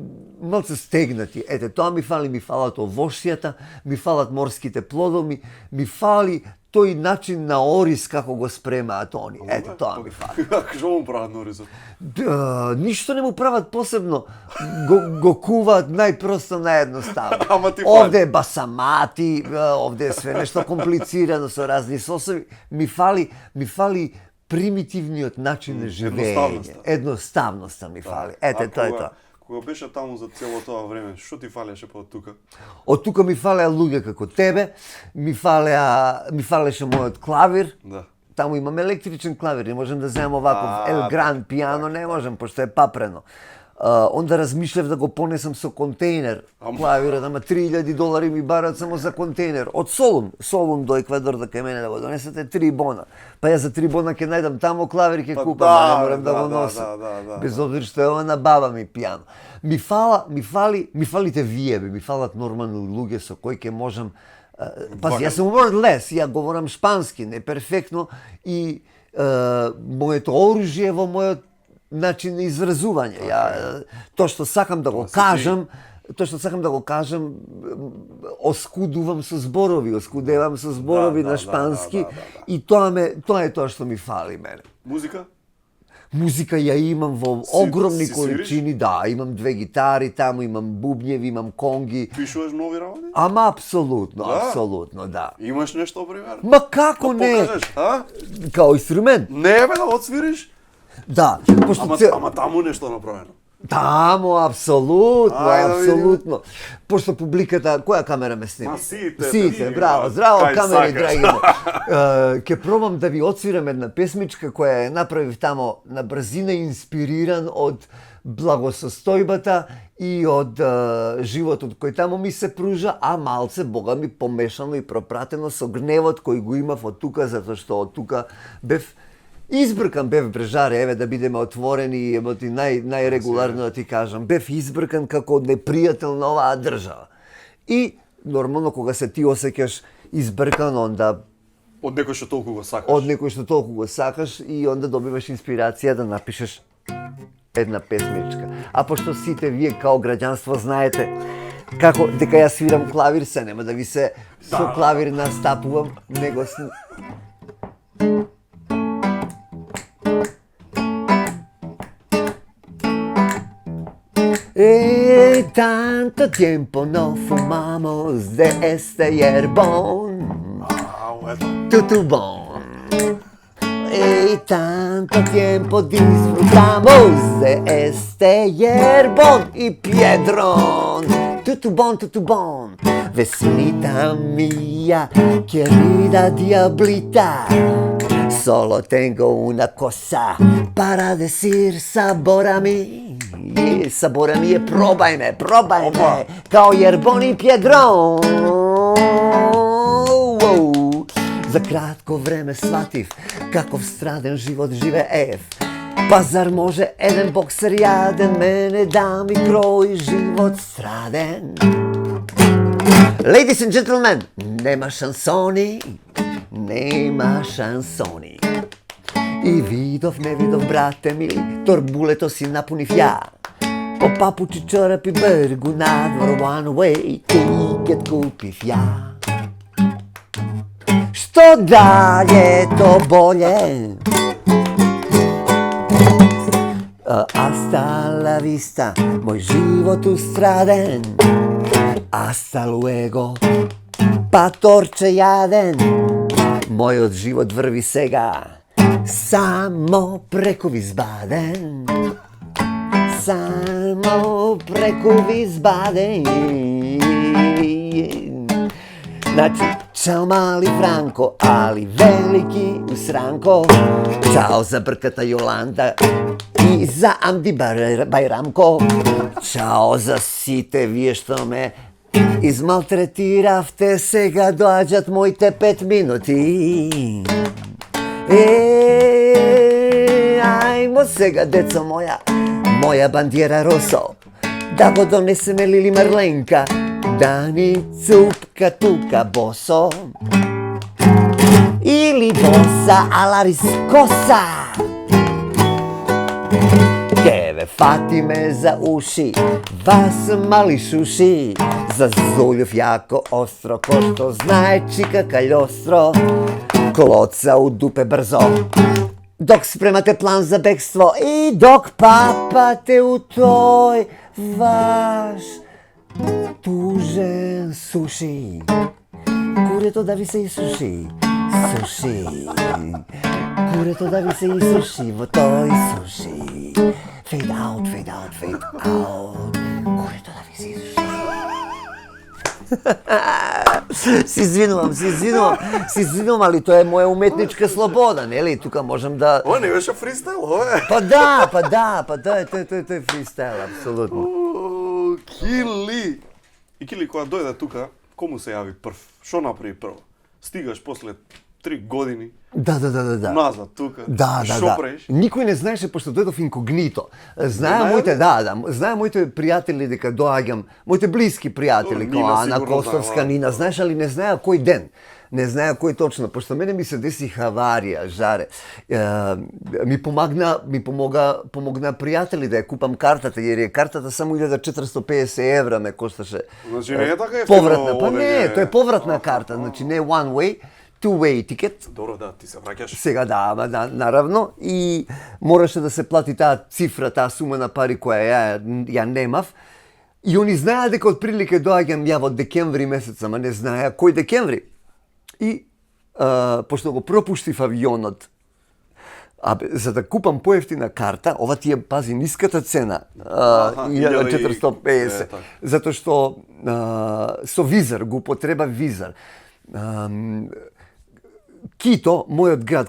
малце стегнати. Ете, тоа ми фалат овошјата, ми фалат морските плодови, ми фали тој начин на ориз како го спремаат они. Ето, тоа ми фали. Што му прават на оризот? Ништо не му прават посебно. Го куваат најпросто, наједноставно. Ама ти Овде е басамати, овде е све нешто комплицирано со разни сосови. Ми фали примитивниот начин на живење. Едноставноста ми фали. Ете, тоа е тоа. Кога беше таму за цело тоа време, што ти фалеше по тука? Од тука ми фалеа луѓе како тебе, ми фалеше мојот клавир. Да. Таму имам електричен клавир, не можем да земам оваков Ел Гранд пијано, не можем, пошто е папрено. Онда размишлев да го понесам со контейнер. Клавирот, ама $3000 ми барат само за контейнер. Од Солун до Еквадор да кај мене да го донесете 3 бона. Па ја за 3 бона ќе најдам таму клавир ќе купам, не морам да го носам. Без обзир што е ова на баба ми пијано. Ми фалите вие, ми фалат нормални луѓе со кои ќе можам. Пази, јас сум wordless, ја говорам шпански, не перфектно и моето оружје во мојот начин на изразување. Тоа што сакам да го кажам, оскудувам со зборови, оскудевам со зборови на шпански и тоа е тоа што ми фали мене. Музика? Музика ја имам во огромни количини, да, имам 2 гитари таму, имам бубњеви, имам конги. Пишуваш нови работи? Ама апсолутно, да. Имаш нешто пример? Ма како не? Покажеш, а? Као инструмент? Не бе, да отсвириш? Да, пошто Ама таму нешто направено. Таму, апсолутно. Пошто публиката, која камера ме снима? Сите, браво, здраво, камери, драги ме. Ке пробам да ви отсвирам една песмичка која ја направив тамо на брзина, инспириран од благосостојбата и од животот кој тамо ми се пружа, а малце, бога ми, помешано и пропратено со гневот кој го имав од тука, затоа што од тука бев избркан, бев брежаре, еве да бидеме отворени и најрегуларно да ти кажам, бев избркан како непријател на оваа држава. И нормално кога се ти осеќаш избркан, онда од некој што толку го сакаш, и онда добиваш инспирација да напишеш една песмичка. А пошто сите вие као граѓанство знаете како дека ја свирам клавир, се нема да ви се со клавир настапувам, него tanto tiempo no fumamos de este hierbón. Tutto bon. Tanto tiempo disfrutamos de este hierbón y piedrón. Tutto bon. Vecinita mía, querida diablita, solo tengo una cosa para decir, sabor a mí. Sabor a mí, probajme, kao hierbón y piedrón. За кратко време сватив каков страден живот живеев. Па зар може еден боксер јаден мене да ми крои живот страден? Ladies and gentlemen, нема шансони. И не видов, брате мили, торбулето си напунив ја. По папучи, чорапи, бергу надвор, one way ticket купив ја. Што далje, то болje. Hasta la vista, moj život ustraden. Hasta luego, patorče jaden. Мојот живот врви сега само преку Висбаден. Значи, čao mali Franko, ali veliki usranko. Čao za brkata Jolanda i za Amdi Bajramko. Čao za site вие што ме измалтретиравте, сега доаѓат моите 5 минути. Ајмо сега, децо моја бандиера Росо, да го донесеме Лили Марленка, да ни цупка тука босо. Или боса ала рискоса. Ке ве фатиме за уши, вас мали шуши, за зулјов јако остро, ко што знае чика каљостро. Клоца у дупе брзо. Док спремате план за бегство и док папате у тој ваш тужен суши. Курето да ви се исуши, суши. Курето да ви се исуши во тој суши. Fade out, fade out, fade out. Курето да ви се исуши. Се извинувам, али тоа е моја уметничка слобода, нели? Тука можам да... Ова не беше фристайл, ова е. Па да, тој е фристайл, апсолутно. Кили! И Кили, кога дојде тука, кому се јави прв? Што направи прво? Стигаш после 3 години. Да. Назад тука. Да. Што правиш? Никој не знаеше пошто дојдов инкогнито. Знае моите пријатели дека доаѓам, моите блиски пријатели, Нина како Ана сигурно Костовска, знае, Нина, знаеш, али не знаеа кој ден. Не знаеа кој точно, пошто мене ми се деси хаварија, жаре. Ми помогна пријатели да ја купам картата, jer е картата само 1450 евра ме кошташе. Значи не е така ефтино повратна, па не, одење. тоа е повратна карта, значи не one way, two-way ticket. Добро, да, ти се враќаш. Сега да, наравно, и мораше да се плати таа цифра, таа сума на пари која ја немав. И они знаеа дека отприлика доаѓам ја во декември месец, ама не знаеа кој декември. И пошто го пропуштив авионот, за да купам поевтина карта, ова ти е, пази, ниската цена, 1450, затоа што со визар, го употреба визар. Кито, мојот град,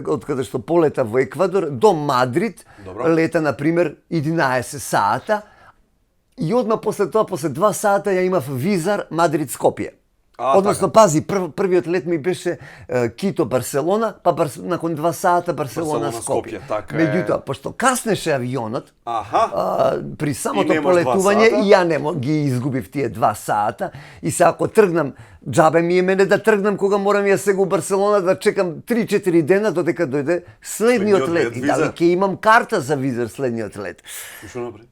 од каде што полета во Еквадор, до Мадрид, лета, например, 11 сата, и одма после тоа, после 2 сата, ја имав визар Мадрид-Скопје. Односно, пази, првиот лет ми беше Кито-Барселона, па након 2 сата Барселона-Скопје. Меѓутоа, пошто каснеше авионот, при самото полетување, и ја ги изгубив тие 2 сата, и се ако тргнам, џабе ми е мене да тргнам кога морам ја сега у Барселона да чекам 3-4 дена додека дојде следниот лет. И дали ќе имам карта за визар следниот лет. Што направи?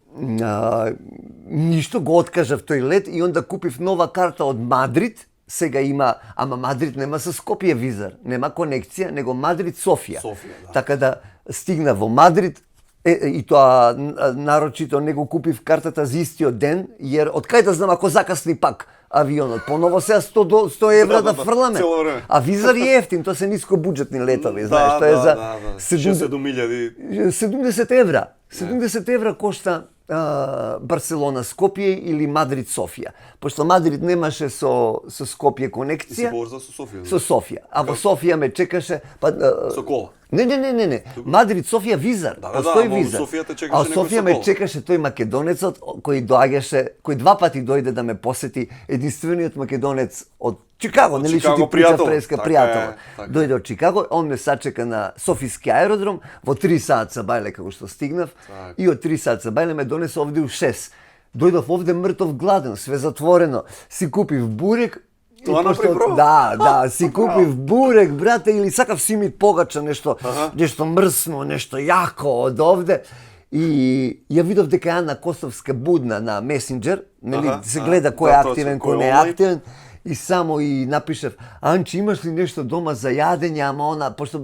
Ништо, го откажав тој лет и онда купив нова карта од Мадрид. Сега има, ама Мадрид нема со Скопје визар, нема конекција, него Мадрид-Софија. Така да стигна во Мадрид, и тоа нарочито не го купив картата за истиот ден, jer од кај да знам ако закасни пак авионот, поново сега 100 евра да фрламе. А визар е ефтин, тоа се нискобуџетни летови, знаеш, тоа е за 70 евра. 70 евра кошта Барселона Скопје или Мадрид Софија. Пошто Мадрид немаше со Скопје конекција. Со Софија. А во Софија ме чекаше со кола. Не. Мадрид Софија визар. Постои визар. А Софија ме чекаше тој македонецот кој доаѓаше, кој 2 пати дојде да ме посети, единствениот македонец од Чикаго, нели што ти прича преска пријател. Дојде од Чикаго, он ме сачека на Софиски аеродром, во 3 сат са бајле како што стигнав, и од 3 сат са бајле ме донесе овде у 6. Дојдов овде мртов гладен, све затворено, си купив бурек. Тоа направи прво? Да, си купив бурек, брате, или сакав симит погача, нешто мрсно, нешто јако од овде. И ја видов дека Ана Костовска будна на Месенџер, нели се гледа кој е активен, кој не е активен. И само и напишав, Анчи, имаш ли нешто дома за јадење, ама она, пошто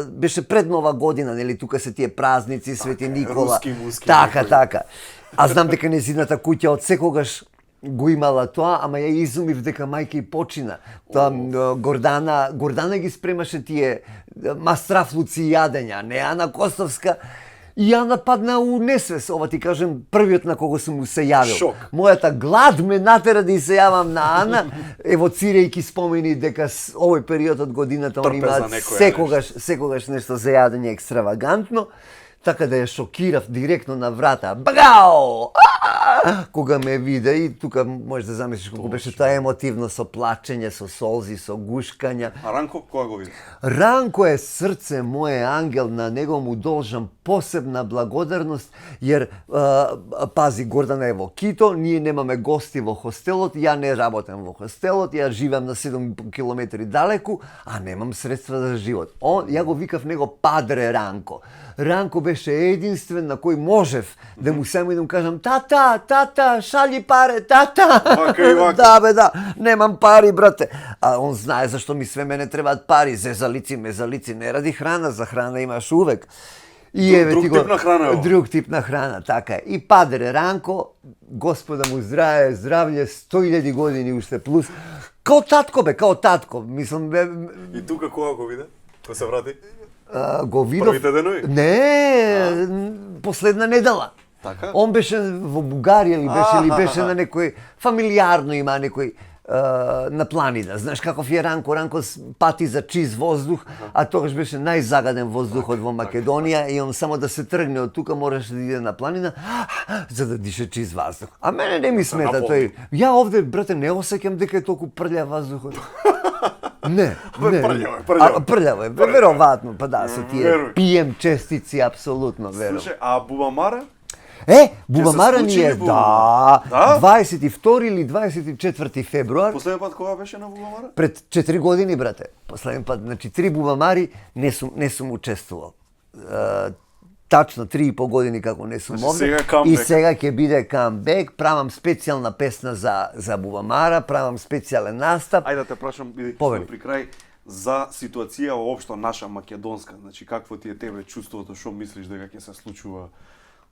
беше пред Нова година, нели, тука се тие празници, Свети Никола. Така. А знам дека незината куќа од секогаш го имала тоа, ама ја изумив дека мајка и почина. Тоа Гордана ги спремаше тие мастрафлуци јадења, не Ана Костовска. И ја нападна у несвес, ова ти кажем, првиот на кого сум му се јавил. Шок. Мојата глад ме натера да и се јавам на Ана, евоцирајќи спомени дека овој период од годината они имаат секогаш нешто за јадење екстравагантно, така да ја шокирав директно на врата. Багао! Кога ме виде, и тука можеш да замислиш колку беше тоа емотивно, со плачење, со солзи, со гушкања. А Ранко кога го види? Ранко е срце моје ангел, на него му должам посебна благодарност, jer пази, Гордана е во Кито, ние немаме гости во хостелот, ја не работам во хостелот, ја живеам на 7 километри далеку, а немам средства за живот. Ја го викав него Падре Ранко. Ранко беше единствен на кој можев да му само и да му кажам тата, шали паре, тата. Вака и вака. Да, бе, да, немам пари, брате. А он знае зашто ми све мене требаат пари, зезалици, мезалици, не ради храна, за храна имаш увек. И Друг тип на храна, ево. Друг тип на храна, така е. И падре Ранко, Господа му здравје, 100.000 години уште плюс. Као татко, бе, као татко. Мислам, бе... И тука кога го виде? Кој се врати? Го видов... Првите денови? Не, последна недела. Така? Он беше во Бугарија или беше на некој... Фамилиарно има некој на планина. Знаеш каков е Ранко? Ранко пати за чист воздух, а тогаш беше најзагаден воздухот во Македонија и он само да се тргне од тука мораше да иде на планина за да дише чист воздух. А мене не ми смета тој. Ја овде, брате, не осеќам дека е толку прљав воздухот. Не. Прљаво е, веројатно, па да, со тие PM честици, апсолутно, верувам. Слушај, а Бубамара? Бубамара ни е, да, 22 или 24 февруар. Последен пат кога беше на Бубамара? Пред 4 години, брате. Последен пат, значи 3 Бубамари не сум учествувал. Тачно 3,5 години како не сум овде. И сега ќе биде камбек, правам специјална песна за Бубамара, правам специјален настап. Ајде да те прашам, бидејќи при крај, за ситуација воопшто наша македонска, значи какво ти е тебе чувството, што мислиш дека ќе се случува?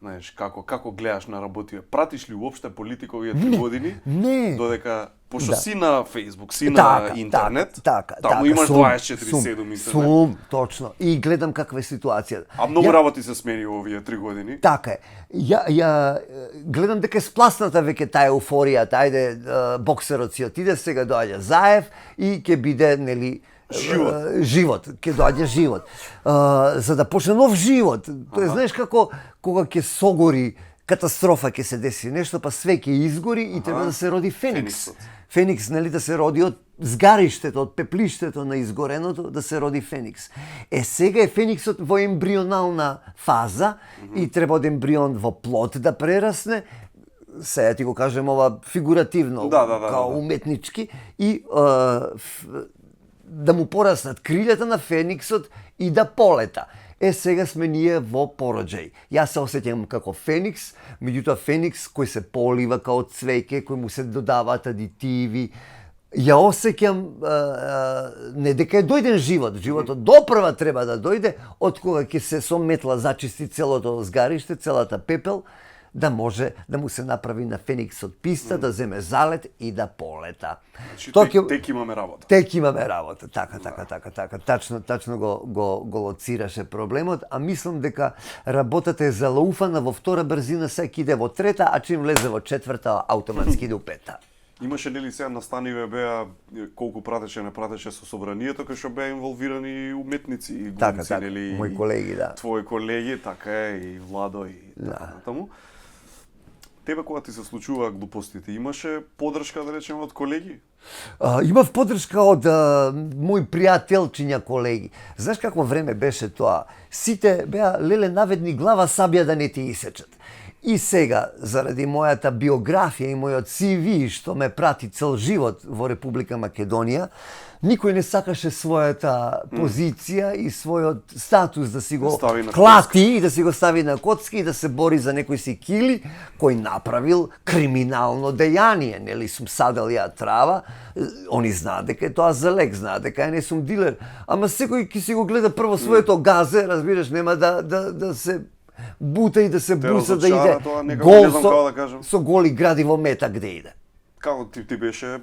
Знаеш, како гледаш на работиве? Пратиш ли уопште политика овие 3 години? Не. Додека, пошто си на Facebook, си на интернет, таму имаш 24/7 интернет. Сум, точно. И гледам каква е ситуација. А многу работи се смени во овие 3 години. Така е. Ја гледам дека е спласната веќе таа еуфорија, ајде боксерот си отиде, сега доаѓа Заев и ќе биде, нели, живот, ќе доаѓа живот. За да почне нов живот. Тоа знаеш како кога ќе согори катастрофа, ќе се деси нешто, па све ќе изгори и треба да се роди Феникс. Феникс, нели, да се роди од згариштето, од пеплиштето на изгореното, да се роди Феникс. Сега е Фениксот во ембрионална фаза и треба од ембрион во плод да прерасне. Сега ти го кажем ова фигуративно, као уметнички, и да му пораснат крилјата на Фениксот и да полета. Сега сме ние во пороđај. Јас се осеќам како Феникс, меѓутоа Феникс кој се полива као цвеќе, кој му се додаваат адитиви. Ја осеќам не дека е дојден живот, животот допрва треба да дојде, од кога ќе се со метла зачисти целото згариште, целата пепел, да може да му се направи на Фениксот писта, да земе залет и да полета. Значи, тек имаме работа. Тек имаме работа, така. Тачно го лоцираше проблемот, а мислам дека работата е залауфана во втора брзина, сега иде во трета, а чим влезе во четврта, автоматски до пета. Имаше нели сега настаниве беа колку пратеше, не пратеше со собранието, кај што беа инволвирани уметници и глумци, нели? Мои колеги, да. Твои колеги, така е, и Владо и така натаму. Тебе кога ти се случува глупостите, имаше подршка, да речеме, од колеги? Имав подршка од мои пријателчиња колеги. Знаеш какво време беше тоа? Сите беа леле наведни глава сабја да не ти исечат. И сега, заради мојата биографија и мојот CV, што ме прати цел живот во Република Македонија, никој не сакаше својата позиција и својот статус да си го клати и да си го стави на коцки и да се бори за некој си кили кој направил криминално дејание. Нели сум садел ја трава, они знаат дека е тоа за лек, знаат дека ја не сум дилер. Ама секој ќе си го гледа прво своето газе, разбираш, нема да се бута и да се буса да иде гол со голи градиво мета где иде. Како ти беше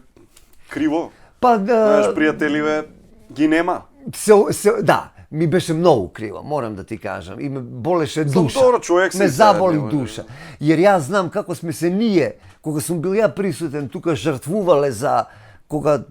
криво? Па знаеш, пријателиве ги нема. Да, ми беше многу криво, морам да ти кажам. И ме болеше душа. Ме заболи душа. Јер јас знам како сме се ние, кога сум бил ја присутен тука, жртвувале за кога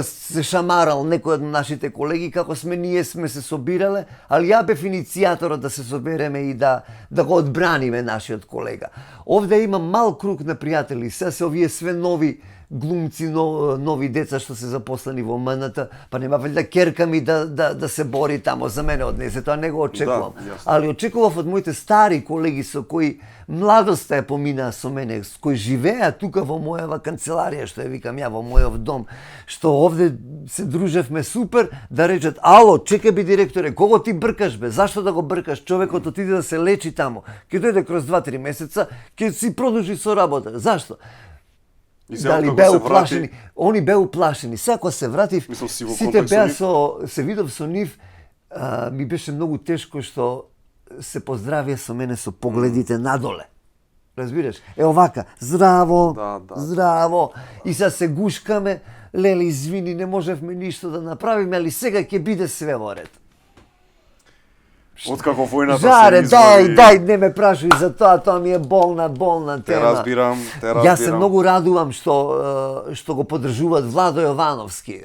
се шамарал некој од нашите колеги, како ние сме се собирале, али ја бев иницијаторот да се собереме и да го одбраниме нашиот колега. Овде има мал круг на пријатели, се овие све нови глумци, нови деца што се запослени во МНТ, па нема валјда керка ми да се бори тамо за мене однесе, тоа не го очекувам. Али очекував од моите стари колеги со кои младоста е поминаа со мене, с кои живеат тука во мојава канцеларија, што ја викам ја, во мојов дом, што овде се дружевме супер, да речат, ало, чекај би директоре, кого ти бркаш бе, зашто да го бркаш, човекот отиде да се лечи тамо, ќе дојде кроз 2-3 месеца, ќе си продолжи со работа, зашто? Дали беа уплашени, они беа уплашени, сега кога се вратив, сите беа се видов со нив, ми беше многу тешко што се поздравија со мене со погледите надоле. Разбираш? Овака, здраво, здраво. И сега се гушкаме, леле, извини, не можевме ништо да направиме, али сега ќе биде све во ред. Откако војната Жаре, дај, не ме прашуј за тоа ми е болна тема. Те разбирам. Јас се многу радувам што го поддржуваат Владо Јовановски.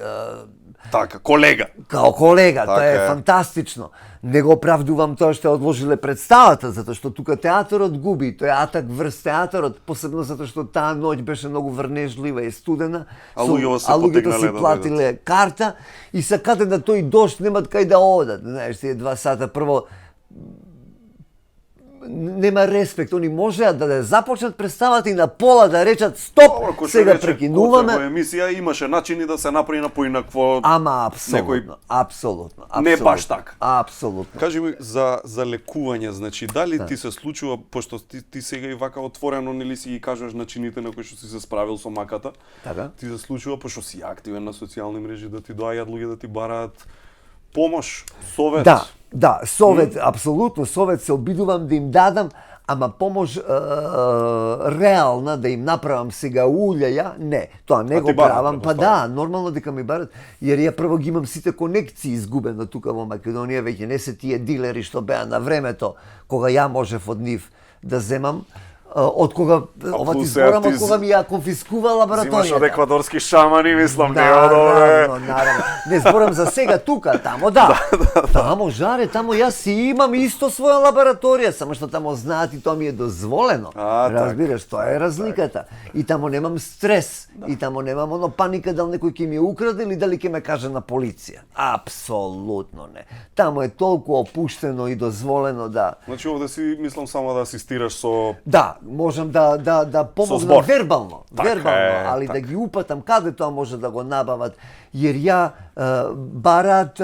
Така, колега. Као колега, тоа е фантастично. Не го оправдувам тоа што одложиле представата, затоа што тука театарот губи, тој атак врз театарот, посебно затоа што таа ноќ беше многу врнежлива и студена, а луѓето си платиле карта и се каде на тој дожд немат кај да одат, знаеш, тие 2 сата прво нема респект, они можеа да започнат представата и на пола да речат стоп, сега прекинуваме. Во емисија имаше начини да се направи на поинакво. Ама апсолутно. Не баш така. Апсолутно. Кажи ми за лекување, значи дали ти се случува, пошто ти сега и вака отворено нели си ги кажуваш начините на кои што си се справил со маката. Така. Ти се случува пошто си активен на социјални мрежи да ти доаѓаат луѓе да ти бараат помош, совет. Да, совет, апсолутно, совет се обидувам да им дадам, ама помош реална да им направам сега улја, не, тоа не го правам, па да, нормално дека ми барат, jer ја прво ги имам сите конекции изгубено тука во Македонија, веќе не се тие дилери што беа на времето, кога ја можев од нив да земам, од кога ова ти зборам, од кога ми ја конфискува лабораторијата. Зимаш од еквадорски шамани, мислам, не од Наравно. Не зборам за сега тука, тамо да. Тамо жаре, тамо јас си имам исто своја лабораторија, само што тамо знаат и тоа ми е дозволено. Разбираш, тоа е разликата. И тамо немам стрес, и тамо немам оно паника дали некој ќе ми украде или дали ќе ме каже на полиција. Апсолутно не. Тамо е толку опуштено и дозволено да. Значи овде си мислам само да асистираш со можам да помогнам вербално, али да ги упатам каде тоа може да го набават, jer ја барат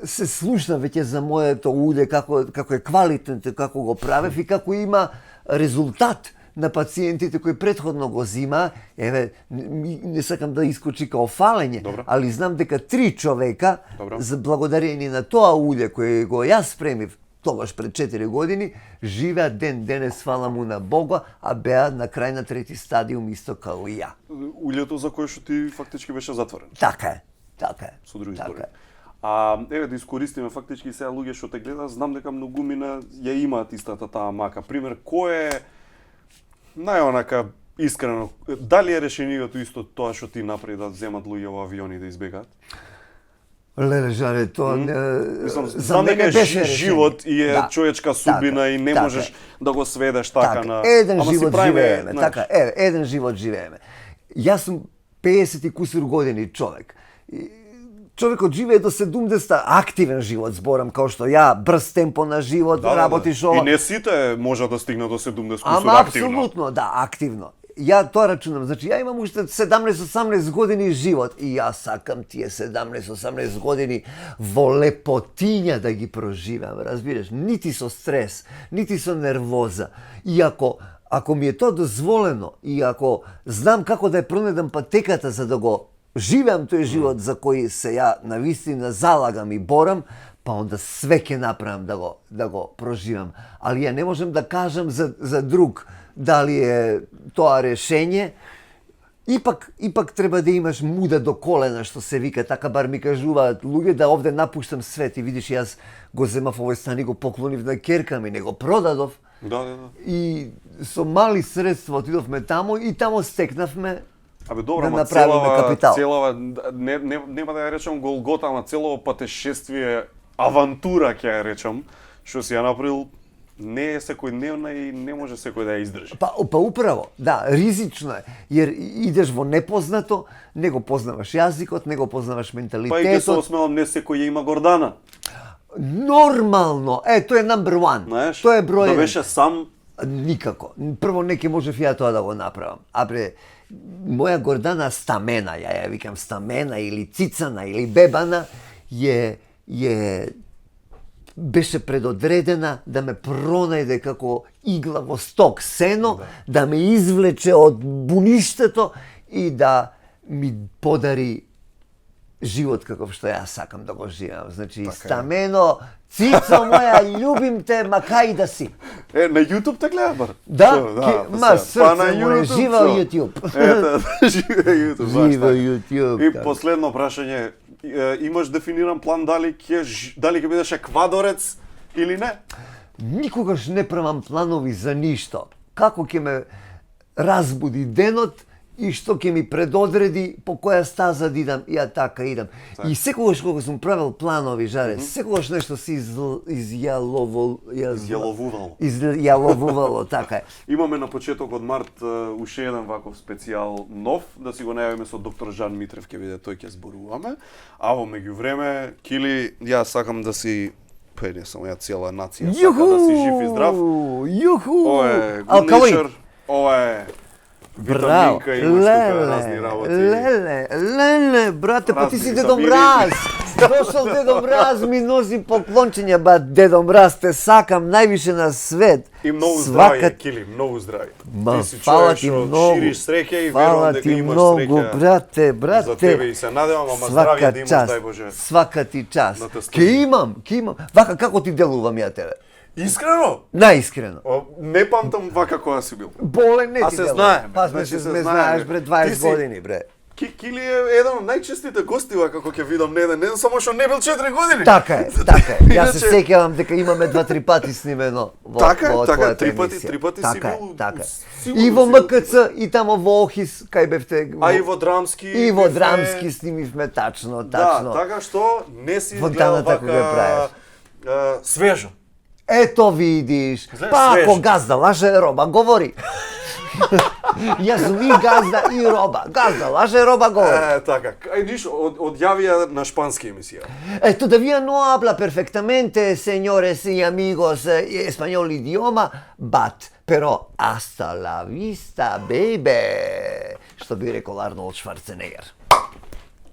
се слушна веќе за моето улје, како е квалитетно, како го правев и како има резултат на пациентите кои претходно го зима. Еве, не сакам да искочи као фалење, али знам дека 3 човека, за благодарение на тоа улје кое го јас спремив, тогаш пред 4 години, живеат ден денес, фала му на Бога, а беа на крај на 3 стадиум исто као и ја. Улјето за кое што ти фактички беше затворен. Така е. Со други зборови. Еве да искористиме фактички сега луѓе што те гледаат, знам дека многумина ја имаат истата таа мака. Пример, кој е најонака искрено, дали е решението исто тоа што ти направи да земат луѓе во авиони да избегаат? Леле, жаре, тоа за мене беше живот и е човечка судбина и не можеш да го сведеш така на... Еден живот живееме, така, еден живот живееме. Јас сум 50 и кусур години човек. Човекот живее до 70, активен живот, зборам, као што ја, брз темпо на живот, работиш ова. И не сите може да стигнат до 70 кусур активно. Ама апсолутно, да, активно. Ја тоа рачунам, значи ја имам уште 17-18 години живот и ја сакам тие 17-18 години во лепотиња да ги проживам, разбираш, нити со стрес, нити со нервоза. И ако ми е тоа дозволено и ако знам како да ја пронедам патеката за да го живеам тој живот за кој се ја навистина залагам и борам, па онда све ќе направам да го проживам. Али ја не можам да кажам за друг дали е тоа решење. Ипак треба да имаш муда до колена, што се вика, така бар ми кажуваат луѓе, да овде напуштам свет. И видиш, јас го земав овој стан и го поклонив на керка ми, не го продадов. Да. И со мали средства отидовме тамо и тамо стекнавме добро, да направиме капитал. Целава, нема да ја речам Голгота, ама целово патешествие, авантура ќе ја речам, што си ја направил не е секојдневна и не може секој да ја издржи. Па управо, да, ризично е, jer идеш во непознато, не го познаваш јазикот, не го познаваш менталитетот. Па и ќе се осмелам, не секој ја има Гордана. Нормално, тој е number one. Знаеш, Тој е број. да беше сам. Никако. Прво не ќе можев ја тоа да го направам. А бре, моја Гордана стамена, ја викам стамена или цицана или бебана, беше предодредена да ме пронајде како игла во сток сено, да ме извлече од буништето и да ми подари живот каков што јас сакам да го живеам. Значи, стамено, цицо моја, љубим те, макај да си. На YouTube те гледа, бар? Да, срце моје, живо YouTube. Живо YouTube. Живо YouTube. И последно прашање, имаш дефиниран план дали ќе бидеш еквадорец или не? Никогаш не правам планови за ништо. Како ќе ме разбуди денот и што ќе ми предодреди по која стаза да идам, ја така идам. И секогаш кога сум правил планови, Жаре, секогаш нешто се изјаловувало, така е. Имаме на почеток од март уште еден ваков специјал нов, да си го најавиме со доктор Жан Митрев, ќе биде тој ќе зборуваме. А во меѓувреме, Кили, јас сакам да си не само ја цела нација сака да си жив и здрав. Ова е Good Nature, ова е витаминка, имаш тука разни работи. Леле, брате, па ти си Дедо Мраз. Дошол Дедо Мраз, ми носи поклончења, ба Дедо Мраз, те сакам највише на свет. И многу здравје, Кили, многу здравје. Ма, ти си фала човек ти што многу. шириш среќа и Фала верувам дека ти имаш многу, среќа. брате. За тебе и се надевам, ама здравје да имаш, дај Боже. Свака ти час. Да те служи. Ке имам. Вака, како ти делувам ја тебе? Искрено? Најискрено. Не памтам вака кога си бил. Болен не А ти се делувам. знаеме. Па Значи, се се знаеш, знаеме. бре, Ти 20 си- години, бре. Кили е еден од најчестите гости, како ќе видам на еден, не само што не бил 4 години. Така е. Јас се Иначе- сеќавам дека имаме 2-3 пати снимено во Така е, твојата три емисија. пати си Така е, бил, така е. сигурно И во си МКЦ, и тамо во Охис, кај бевте. А и во Драмски. И во бевме- Драмски снимивме тачно. Да, така што не си гледал Фонтаната кога ја правиш. вака свежо. Ето видиш. Гледаш, Па ако свежо. газда лаже, роба говори. Јас сум и газда и роба. Газда лаже, роба говори. Така. Виж, одјавија на шпански емисија. Todavía no habla perfectamente, señores y amigos, español idioma, pero hasta la vista, baby. Што би рекол Арнолд Шварценегер.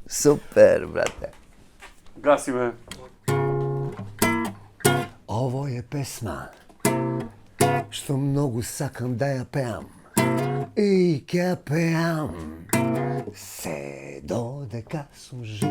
Супер, брате. Гасиме. Ово е песма што многу сакам да ја пеам. И ќе ја пеам се додека сум жив.